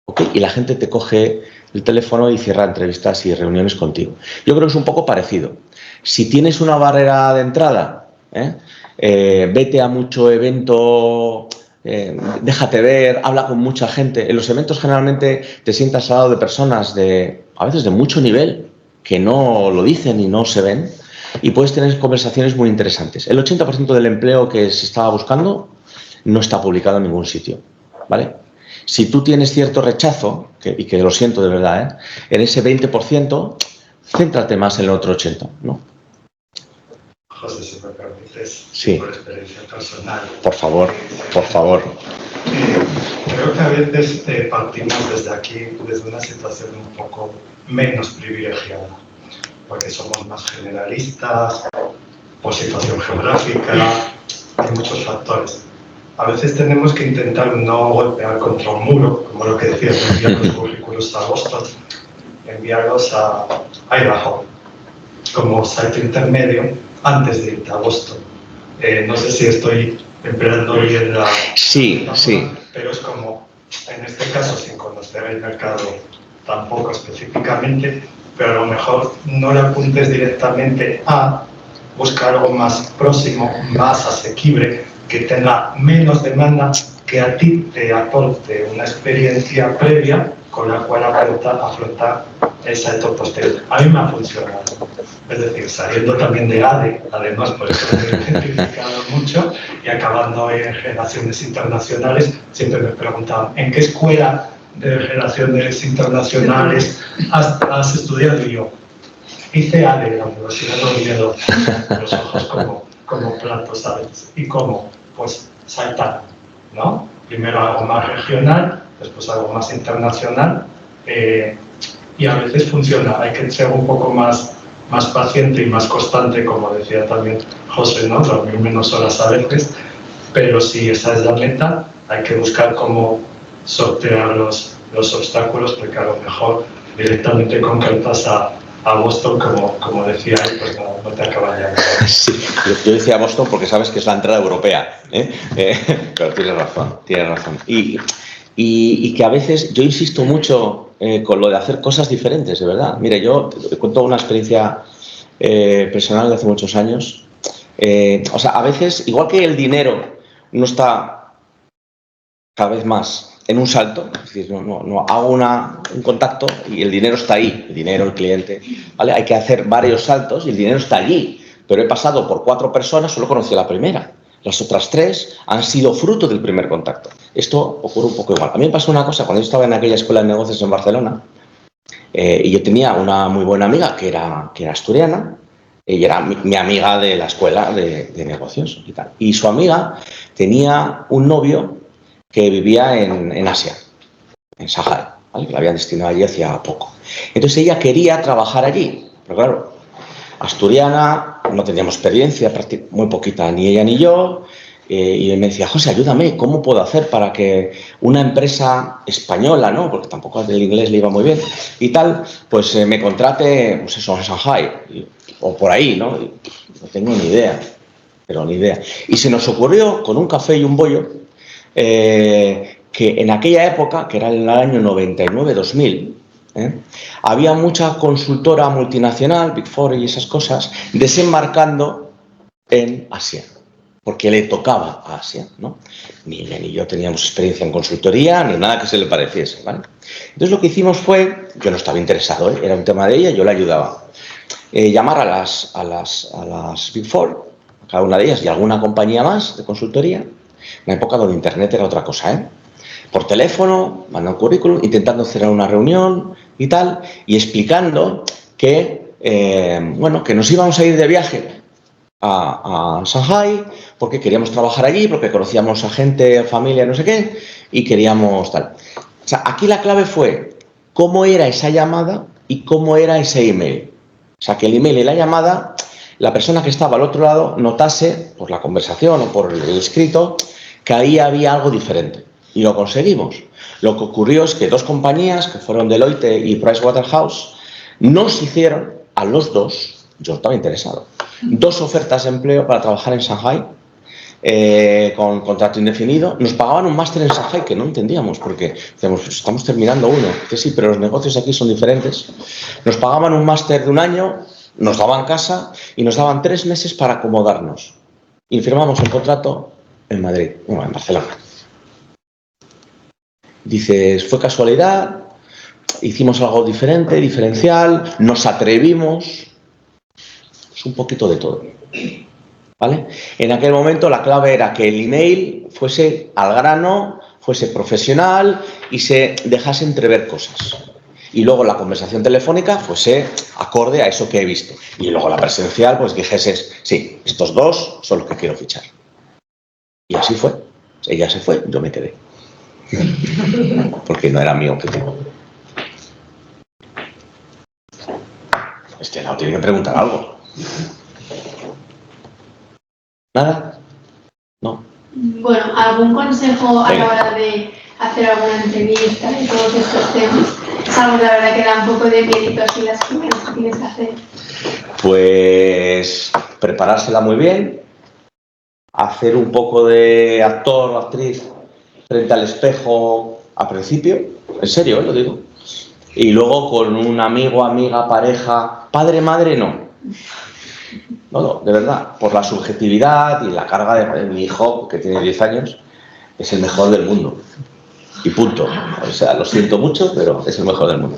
¿Okay? Y la gente te coge el teléfono y cierra entrevistas y reuniones contigo. Yo creo que es un poco parecido. Si tienes una barrera de entrada, vete a mucho evento, déjate ver, habla con mucha gente. En los eventos generalmente te sientas al lado de personas a veces de mucho nivel que no lo dicen y no se ven y puedes tener conversaciones muy interesantes. El 80% del empleo que se estaba buscando no está publicado en ningún sitio, ¿vale? Si tú tienes cierto rechazo, y que lo siento de verdad, en ese 20%, céntrate más en el otro 80%, ¿no? José, si me permites, sí. Por experiencia personal. Por favor. Creo que a veces partimos desde aquí, desde una situación un poco menos privilegiada, porque somos más generalistas, por situación geográfica, hay muchos factores. A veces tenemos que intentar no golpear contra un muro, como lo que decías, enviar los currículos a Boston, enviarlos a Idaho, como site intermedio, antes de irte a Boston. No sé si estoy empleando bien la... Sí. Pero es como, en este caso, sin conocer el mercado tampoco específicamente, pero a lo mejor no le apuntes directamente a buscar algo más próximo, más asequible, que tenga menos demanda, que a ti te aporte una experiencia previa con la cual afrontar esa etapa posterior. A mí me ha funcionado. Es decir, saliendo también de ADE, además, por eso me he identificado mucho, y acabando en relaciones internacionales, siempre me preguntaban, ¿en qué escuela de relaciones internacionales has estudiado? Y yo, hice ADE, la Universidad de Oviedo, los ojos como platos, ¿sabes? ¿Y cómo? Pues saltando, ¿no? Primero algo más regional, después algo más internacional, y a veces funciona. Hay que ser un poco más paciente y más constante, como decía también José, ¿no? Dormir menos horas a veces, pero si esa es la meta, hay que buscar cómo sortear los obstáculos, porque a lo mejor directamente concretas a Boston, como decía, pues no te acaba ya. Sí, yo decía Boston porque sabes que es la entrada europea, pero tienes razón. Y que a veces yo insisto mucho con lo de hacer cosas diferentes, de verdad. Mire, yo te cuento una experiencia personal de hace muchos años. O sea, a veces, igual que el dinero no está cada vez más en un salto, es decir, no hago un contacto y el dinero está ahí, el dinero, el cliente, ¿vale? Hay que hacer varios saltos y el dinero está allí, pero he pasado por 4 personas, solo conocí a la primera. Las otras 3 han sido fruto del primer contacto. Esto ocurre un poco igual. A mí me pasó una cosa cuando yo estaba en aquella escuela de negocios en Barcelona, y yo tenía una muy buena amiga que era asturiana, y era mi amiga de la escuela de negocios y tal. Y su amiga tenía un novio que vivía en Asia, en Sahara, ¿vale? Que la habían destinado allí hacía poco. Entonces ella quería trabajar allí, pero claro, asturiana, no teníamos experiencia, muy poquita, ni ella ni yo, y me decía, José, ayúdame, ¿cómo puedo hacer para que una empresa española, ¿no? Porque tampoco el inglés le iba muy bien y tal, pues me contrate, pues eso, en Shanghai, o por ahí, ¿no? Y no tengo ni idea. pero ni idea. Y se nos ocurrió, con un café y un bollo, que en aquella época, que era en el año 99-2000, había mucha consultora multinacional, Big Four y esas cosas, desembarcando en Asia, porque le tocaba a Asia, ¿no? Ni ella ni yo teníamos experiencia en consultoría, ni nada que se le pareciese, ¿vale? Entonces lo que hicimos fue, yo no estaba interesado, era un tema de ella, yo la ayudaba, llamar a las Big Four, cada una de ellas y alguna compañía más de consultoría, una época donde Internet era otra cosa, por teléfono, mandando un currículum, intentando cerrar una reunión y tal, y explicando que, que nos íbamos a ir de viaje a Shanghai porque queríamos trabajar allí, porque conocíamos a gente, familia, no sé qué, y queríamos tal. O sea, aquí la clave fue cómo era esa llamada y cómo era ese email. O sea, que el email y la llamada, la persona que estaba al otro lado notase, por la conversación o por el escrito, que ahí había algo diferente. Y lo conseguimos. Lo que ocurrió es que dos compañías, que fueron Deloitte y Pricewaterhouse, nos hicieron a los dos, yo estaba interesado, 2 ofertas de empleo para trabajar en Shanghai con contrato indefinido. Nos pagaban un máster en Shanghai que no entendíamos porque decíamos, pues estamos terminando uno. Que sí, pero los negocios aquí son diferentes. Nos pagaban un máster de 1 año, nos daban casa y nos daban 3 meses para acomodarnos. Y firmamos un contrato en Madrid, en Barcelona. Dices, fue casualidad, hicimos algo diferente, diferencial, nos atrevimos, es un poquito de todo, ¿vale? En aquel momento la clave era que el email fuese al grano, fuese profesional y se dejase entrever cosas. Y luego la conversación telefónica fuese acorde a eso que he visto. Y luego la presencial, pues dijese, sí, estos 2 son los que quiero fichar. Y así fue. Ella se fue, yo me quedé. Porque no era mi objetivo. No tiene que preguntar algo. ¿Nada? No. Bueno, ¿algún consejo a la hora de hacer alguna entrevista y todos estos temas? Es algo que la verdad que da un poco de mérito así las primeras que tienes que hacer. Pues preparársela muy bien, hacer un poco de actor o actriz frente al espejo al principio, en serio, lo digo, y luego con un amigo, amiga, pareja, padre, madre, no, de verdad, por la subjetividad y la carga de mi hijo, que tiene 10 años, es el mejor del mundo, y punto. O sea, lo siento mucho, pero es el mejor del mundo,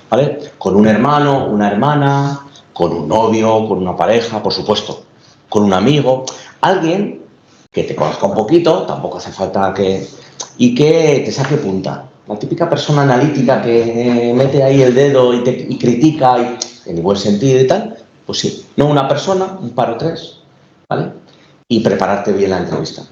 ¿vale? Con un hermano, una hermana, con un novio, con una pareja, por supuesto, con un amigo, alguien que te conozca un poquito, tampoco hace falta que... y que te saque punta. La típica persona analítica que mete ahí el dedo y critica, en el buen sentido y tal, pues sí. No una persona, un par o 3, ¿vale? Y prepararte bien la entrevista.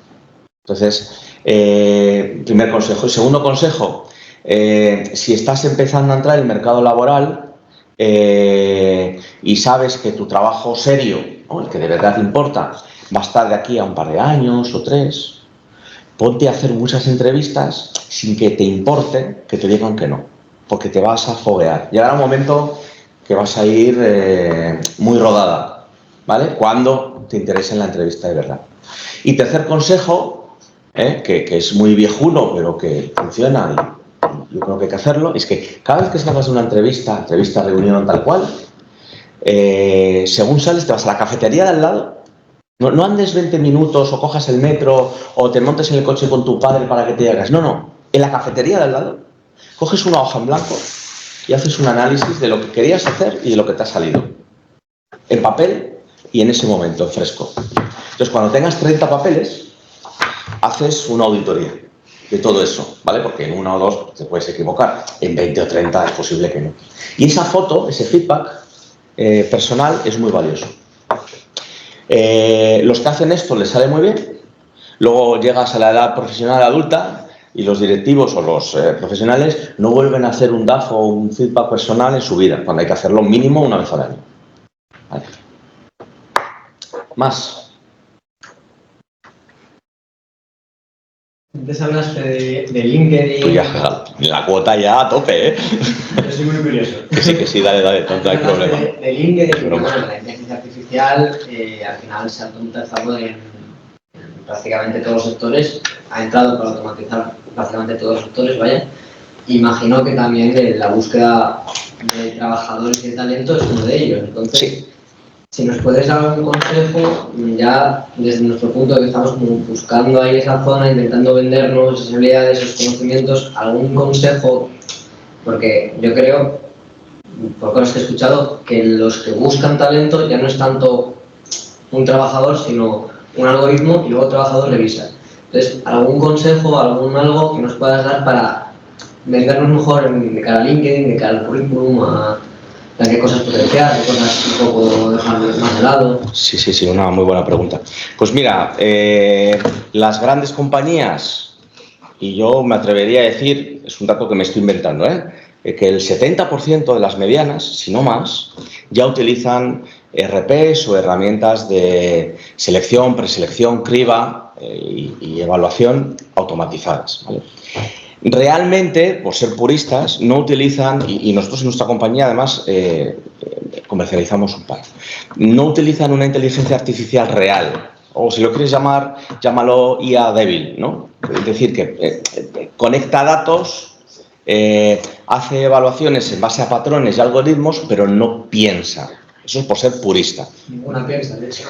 Entonces, primer consejo. Y segundo consejo, si estás empezando a entrar en el mercado laboral y sabes que tu trabajo serio, ¿no?, el que de verdad te importa, va a estar de aquí a un par de años o 3, ponte a hacer muchas entrevistas sin que te importe que te digan que no, porque te vas a foguear. Llegará un momento que vas a ir muy rodada, ¿vale? Cuando te interese la entrevista de verdad. Y tercer consejo, que es muy viejuno, pero que funciona y yo creo que hay que hacerlo, es que cada vez que salgas de una entrevista, reunión tal cual, según sales te vas a la cafetería de al lado. No andes 20 minutos o cojas el metro o te montes en el coche con tu padre para que te hagas. No. En la cafetería de al lado coges una hoja en blanco y haces un análisis de lo que querías hacer y de lo que te ha salido. En papel y en ese momento, en fresco. Entonces, cuando tengas 30 papeles, haces una auditoría de todo eso, ¿vale? Porque en 1 o 2 te puedes equivocar. En 20 o 30 es posible que no. Y esa foto, ese feedback personal es muy valioso. Los que hacen esto les sale muy bien, luego llegas a la edad profesional adulta y los directivos o los profesionales no vuelven a hacer un DAF o un feedback personal en su vida, cuando hay que hacerlo mínimo 1 vez al año. ¿Vale? Más. Antes hablaste de LinkedIn. Pues ya, la cuota ya a tope, ¿eh? Yo soy muy curioso. Que sí, dale, no hay problema. De LinkedIn, bueno, la inteligencia artificial al final se ha automatizado en prácticamente todos los sectores, ha entrado para automatizar prácticamente todos los sectores, vaya. Imagino que también la búsqueda de trabajadores y de talento es uno de ellos. Entonces, sí. Si nos puedes dar algún consejo, ya desde nuestro punto de que estamos como buscando ahí esa zona, intentando vendernos esas habilidades, esos conocimientos, algún consejo, porque yo creo, por cosas que he escuchado, que los que buscan talento ya no es tanto un trabajador, sino un algoritmo y luego el trabajador revisa. Entonces, ¿algún consejo, algo que nos puedas dar para vendernos mejor de cara a LinkedIn, de cara al currículum, a qué cosas potenciar, qué cosas un poco dejar más de lado? Sí, una muy buena pregunta. Pues mira, las grandes compañías, y yo me atrevería a decir, es un dato que me estoy inventando, que el 70% de las medianas, si no más, ya utilizan RPs o herramientas de selección, preselección, criba y evaluación automatizadas, ¿vale? Realmente, por ser puristas, no utilizan, y nosotros en nuestra compañía además comercializamos un par, no utilizan una inteligencia artificial real, o si lo quieres llamar, llámalo IA débil, ¿no? Es decir, que conecta datos, hace evaluaciones en base a patrones y algoritmos, pero no piensa. Eso es por ser purista. Ninguna piensa, de hecho.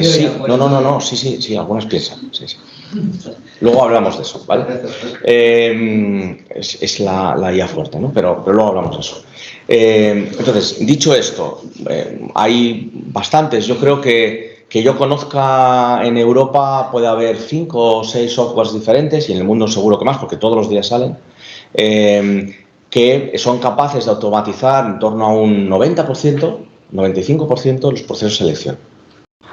Sí, algunas piensan. Sí. Luego hablamos de eso, ¿vale? Es la IA fuerte, ¿no? Pero luego hablamos de eso. Entonces, dicho esto, hay bastantes. Yo creo que yo conozca en Europa puede haber 5 o 6 softwares diferentes, y en el mundo seguro que más, porque todos los días salen, que son capaces de automatizar en torno a un 90%, 95% los procesos de selección.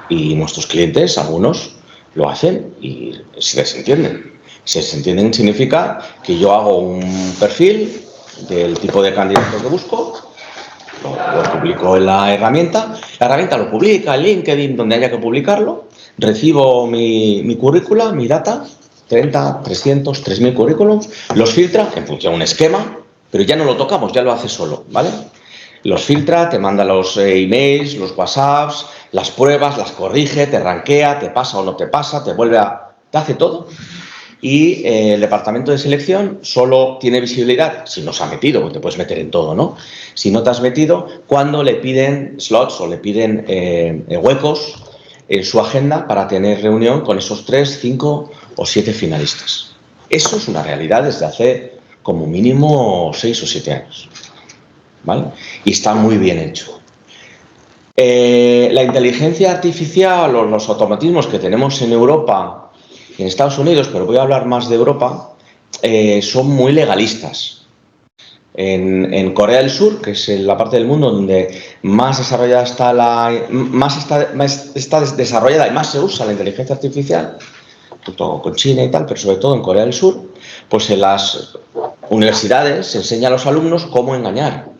Y nuestros clientes, algunos, lo hacen y se desentienden. Se desentienden significa que yo hago un perfil del tipo de candidato que busco, lo publico en la herramienta lo publica en LinkedIn, donde haya que publicarlo, recibo mi currícula, mi data, 30, 300, 3000 currículums, los filtra en función de un esquema, pero ya no lo tocamos, ya lo hace solo, ¿vale? Los filtra, te manda los emails, los WhatsApps, las pruebas, las corrige, te rankea, te pasa o no te pasa, te hace todo. Y el departamento de selección solo tiene visibilidad, si no se ha metido, porque te puedes meter en todo, ¿no? Si no te has metido, cuando le piden slots o le piden huecos en su agenda para tener reunión con esos 3, 5 o 7 finalistas. Eso es una realidad desde hace como mínimo 6 o 7 años. ¿Vale? Y está muy bien hecho. La inteligencia artificial o los automatismos que tenemos en Europa y en Estados Unidos, pero voy a hablar más de Europa, son muy legalistas. En Corea del Sur, que es la parte del mundo donde más desarrollada está desarrollada y más se usa la inteligencia artificial, junto con China y tal, pero sobre todo en Corea del Sur, pues en las universidades se enseña a los alumnos cómo engañar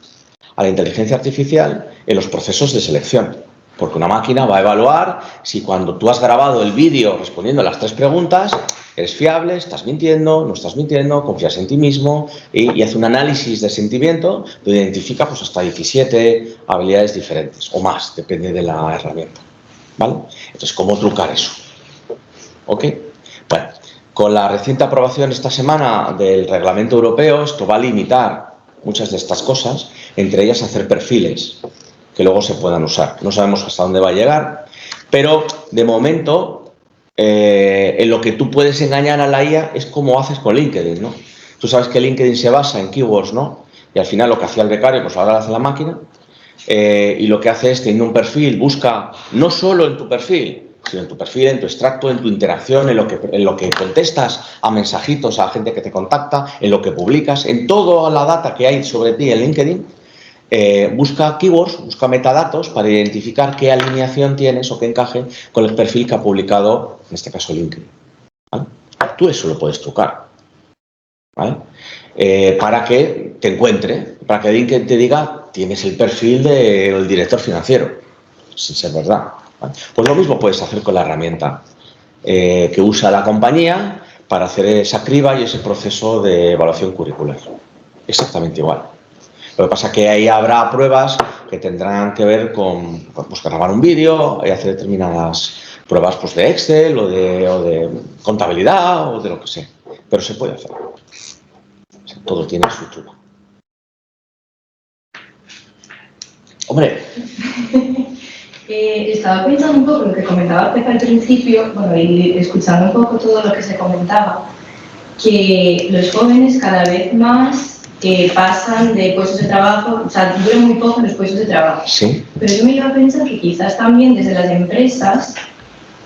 a la inteligencia artificial en los procesos de selección. Porque una máquina va a evaluar si cuando tú has grabado el vídeo respondiendo a las 3 preguntas, eres fiable, estás mintiendo, no estás mintiendo, confías en ti mismo, y hace un análisis de sentimiento donde identifica pues hasta 17 habilidades diferentes, o más, depende de la herramienta. ¿Vale? Entonces, ¿cómo trucar eso? ¿Ok? Bueno, con la reciente aprobación esta semana del reglamento europeo, esto va a limitar muchas de estas cosas, entre ellas hacer perfiles que luego se puedan usar. No sabemos hasta dónde va a llegar, pero de momento en lo que tú puedes engañar a la IA es como haces con LinkedIn, ¿no? Tú sabes que LinkedIn se basa en keywords, ¿no? Y al final lo que hacía el becario, pues ahora lo hace la máquina, y lo que hace es, teniendo un perfil, busca no solo en tu perfil, sino en tu perfil, en tu extracto, en tu interacción, en lo que contestas a mensajitos a la gente que te contacta, en lo que publicas, en toda la data que hay sobre ti en LinkedIn, busca keywords, busca metadatos para identificar qué alineación tienes o qué encaje con el perfil que ha publicado, en este caso LinkedIn. ¿Vale? Tú eso lo puedes trucar, ¿vale? Para que te encuentre, para que LinkedIn te diga, tienes el perfil del director financiero, sin ser verdad. ¿Vale? Pues lo mismo puedes hacer con la herramienta que usa la compañía para hacer esa criba y ese proceso de evaluación curricular. Exactamente igual. Lo que pasa es que ahí habrá pruebas que tendrán que ver con pues, grabar un vídeo y hacer determinadas pruebas pues, de Excel o de contabilidad o de lo que sea. Pero se puede hacer. O sea, todo tiene su truco. Hombre. Estaba pensando un poco en lo que comentaba Pepe al principio, bueno, y escuchando un poco todo lo que se comentaba, que los jóvenes cada vez más pasan de puestos de trabajo, o sea, duran muy poco en los puestos de trabajo. Sí. Pero yo me iba a pensar que quizás también desde las empresas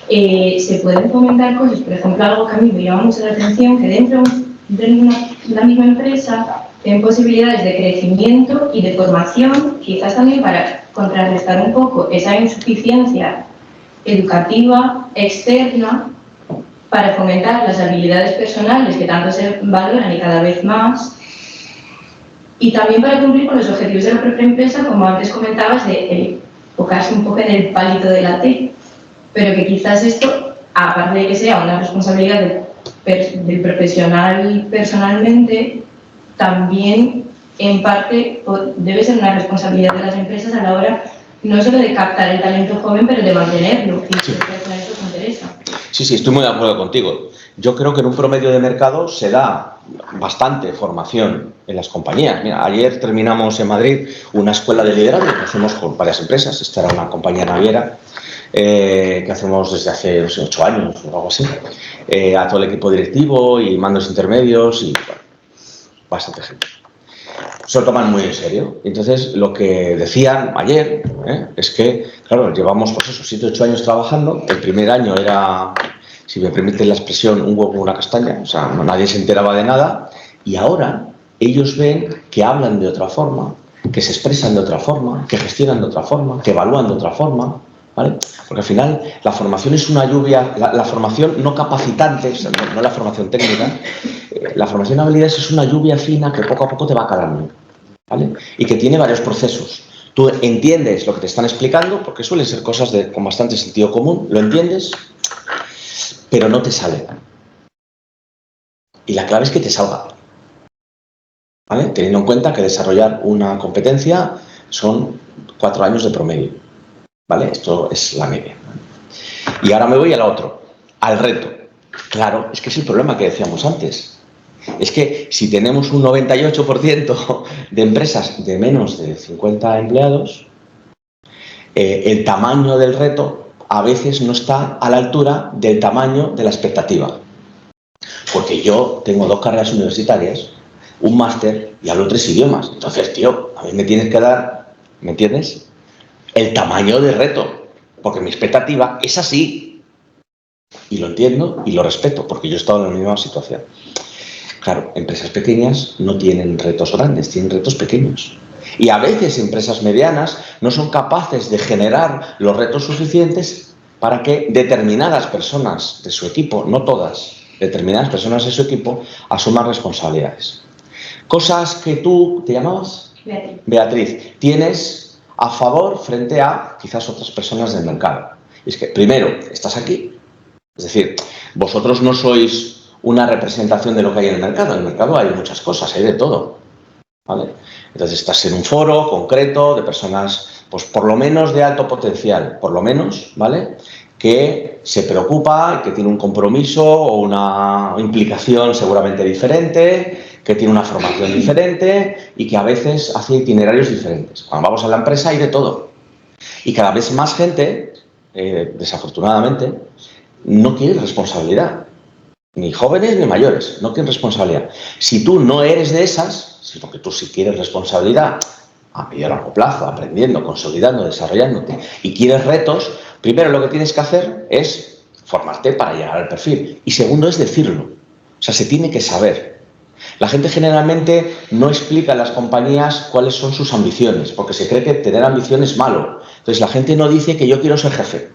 se pueden fomentar cosas, por ejemplo, algo que a mí me llama mucho la atención, que dentro de la misma empresa tienen posibilidades de crecimiento y de formación, quizás también para contrarrestar un poco esa insuficiencia educativa externa, para fomentar las habilidades personales que tanto se valoran y cada vez más, y también para cumplir con los objetivos de la propia empresa, como antes comentabas, de enfocarse un poco en el palito de la T, pero que quizás esto, aparte de que sea una responsabilidad del profesional personalmente, también en parte debe ser una responsabilidad de las empresas a la hora no solo de captar el talento joven, pero de mantenerlo, y sí. que eso les interesa. Sí, estoy muy de acuerdo contigo. Yo creo que en un promedio de mercado se da bastante formación en las compañías. Mira, ayer terminamos en Madrid una escuela de liderazgo que hacemos con varias empresas. Esta era una compañía naviera que hacemos desde hace, no sé, 8 años o algo así, a todo el equipo directivo y mandos intermedios y bueno, bastante gente. Se lo toman muy en serio. Entonces, lo que decían ayer es que, claro, llevamos, pues eso, 7 o 8 años trabajando. El primer año era, si me permiten la expresión, un huevo con una castaña. O sea, nadie se enteraba de nada. Y ahora ellos ven que hablan de otra forma, que se expresan de otra forma, que gestionan de otra forma, que evalúan de otra forma, ¿vale? Porque al final la formación es una lluvia, la formación no capacitante, o sea, no la formación técnica, la formación de habilidades es una lluvia fina que poco a poco te va calando, ¿vale? Y que tiene varios procesos. Tú entiendes lo que te están explicando, porque suelen ser cosas con bastante sentido común, lo entiendes, pero no te sale. Y la clave es que te salga, ¿vale? Teniendo en cuenta que desarrollar una competencia son 4 años de promedio, ¿vale? Esto es la media. Y ahora me voy al otro, al reto. Claro, es que es el problema que decíamos antes. Es que si tenemos un 98% de empresas de menos de 50 empleados, el tamaño del reto a veces no está a la altura del tamaño de la expectativa. Porque yo tengo 2 carreras universitarias, un máster y hablo 3 idiomas. Entonces, tío, a mí me tienes que dar, ¿me entiendes?, el tamaño del reto. Porque mi expectativa es así. Y lo entiendo y lo respeto, porque yo he estado en la misma situación. Claro, empresas pequeñas no tienen retos grandes, tienen retos pequeños. Y a veces empresas medianas no son capaces de generar los retos suficientes para que determinadas personas de su equipo, no todas, determinadas personas de su equipo, asuman responsabilidades. Cosas que tú, ¿te llamabas? Beatriz. Beatriz, tienes a favor frente a quizás otras personas del mercado. Y es que, primero, estás aquí. Es decir, vosotros no sois una representación de lo que hay en el mercado. En el mercado hay muchas cosas, hay de todo, ¿vale? Entonces estás en un foro concreto de personas, pues por lo menos de alto potencial, por lo menos, ¿vale?, que se preocupa, que tiene un compromiso o una implicación seguramente diferente, que tiene una formación diferente y que a veces hace itinerarios diferentes. Cuando vamos a la empresa hay de todo. Y cada vez más gente, desafortunadamente, no quiere responsabilidad. Ni jóvenes ni mayores, no quieren responsabilidad. Si tú no eres de esas, sino que tú sí quieres responsabilidad a medio y largo plazo, aprendiendo, consolidando, desarrollándote y quieres retos, primero lo que tienes que hacer es formarte para llegar al perfil. Y segundo es decirlo. O sea, se tiene que saber. La gente generalmente no explica en las compañías cuáles son sus ambiciones, porque se cree que tener ambición es malo. Entonces la gente no dice que yo quiero ser jefe.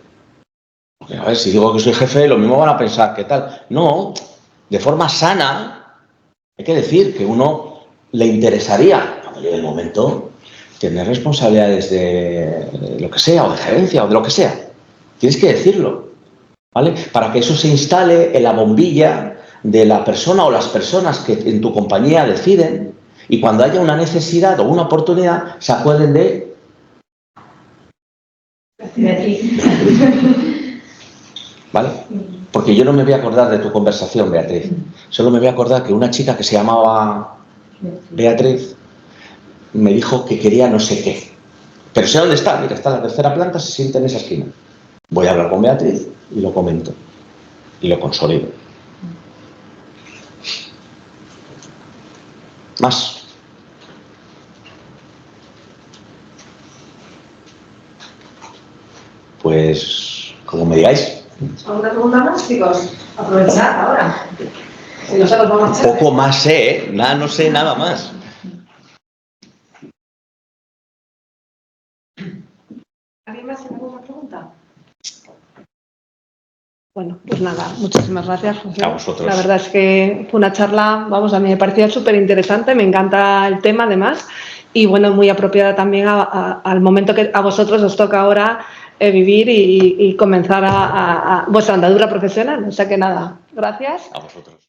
Porque, a ver, si digo que soy jefe, lo mismo van a pensar, ¿qué tal? No, de forma sana, hay que decir que uno le interesaría, cuando llegue el momento, tener responsabilidades de lo que sea, o de gerencia, o de lo que sea. Tienes que decirlo, ¿vale? Para que eso se instale en la bombilla de la persona o las personas que en tu compañía deciden, y cuando haya una necesidad o una oportunidad, se acuerden de Beatriz. ¿Vale? Porque yo no me voy a acordar de tu conversación, Beatriz. Solo me voy a acordar que una chica que se llamaba Beatriz me dijo que quería no sé qué. Pero sé dónde está, mira, está en la tercera planta, se siente en esa esquina. Voy a hablar con Beatriz y lo comento. Y lo consolido. Más. Pues, como me digáis. ¿Alguna pregunta más, chicos? Aprovechad ahora. Si no se los vamos a echar. Poco más sé, ¿eh? Nada, no sé nada más. ¿Alguien más tiene alguna pregunta? Bueno, pues nada, muchísimas gracias, José. A vosotros. La verdad es que fue una charla, vamos, a mí me parecía súper interesante, me encanta el tema además y bueno, muy apropiada también al momento que a vosotros os toca ahora vivir y comenzar a vuestra andadura profesional. O sea que nada, gracias. A vosotros.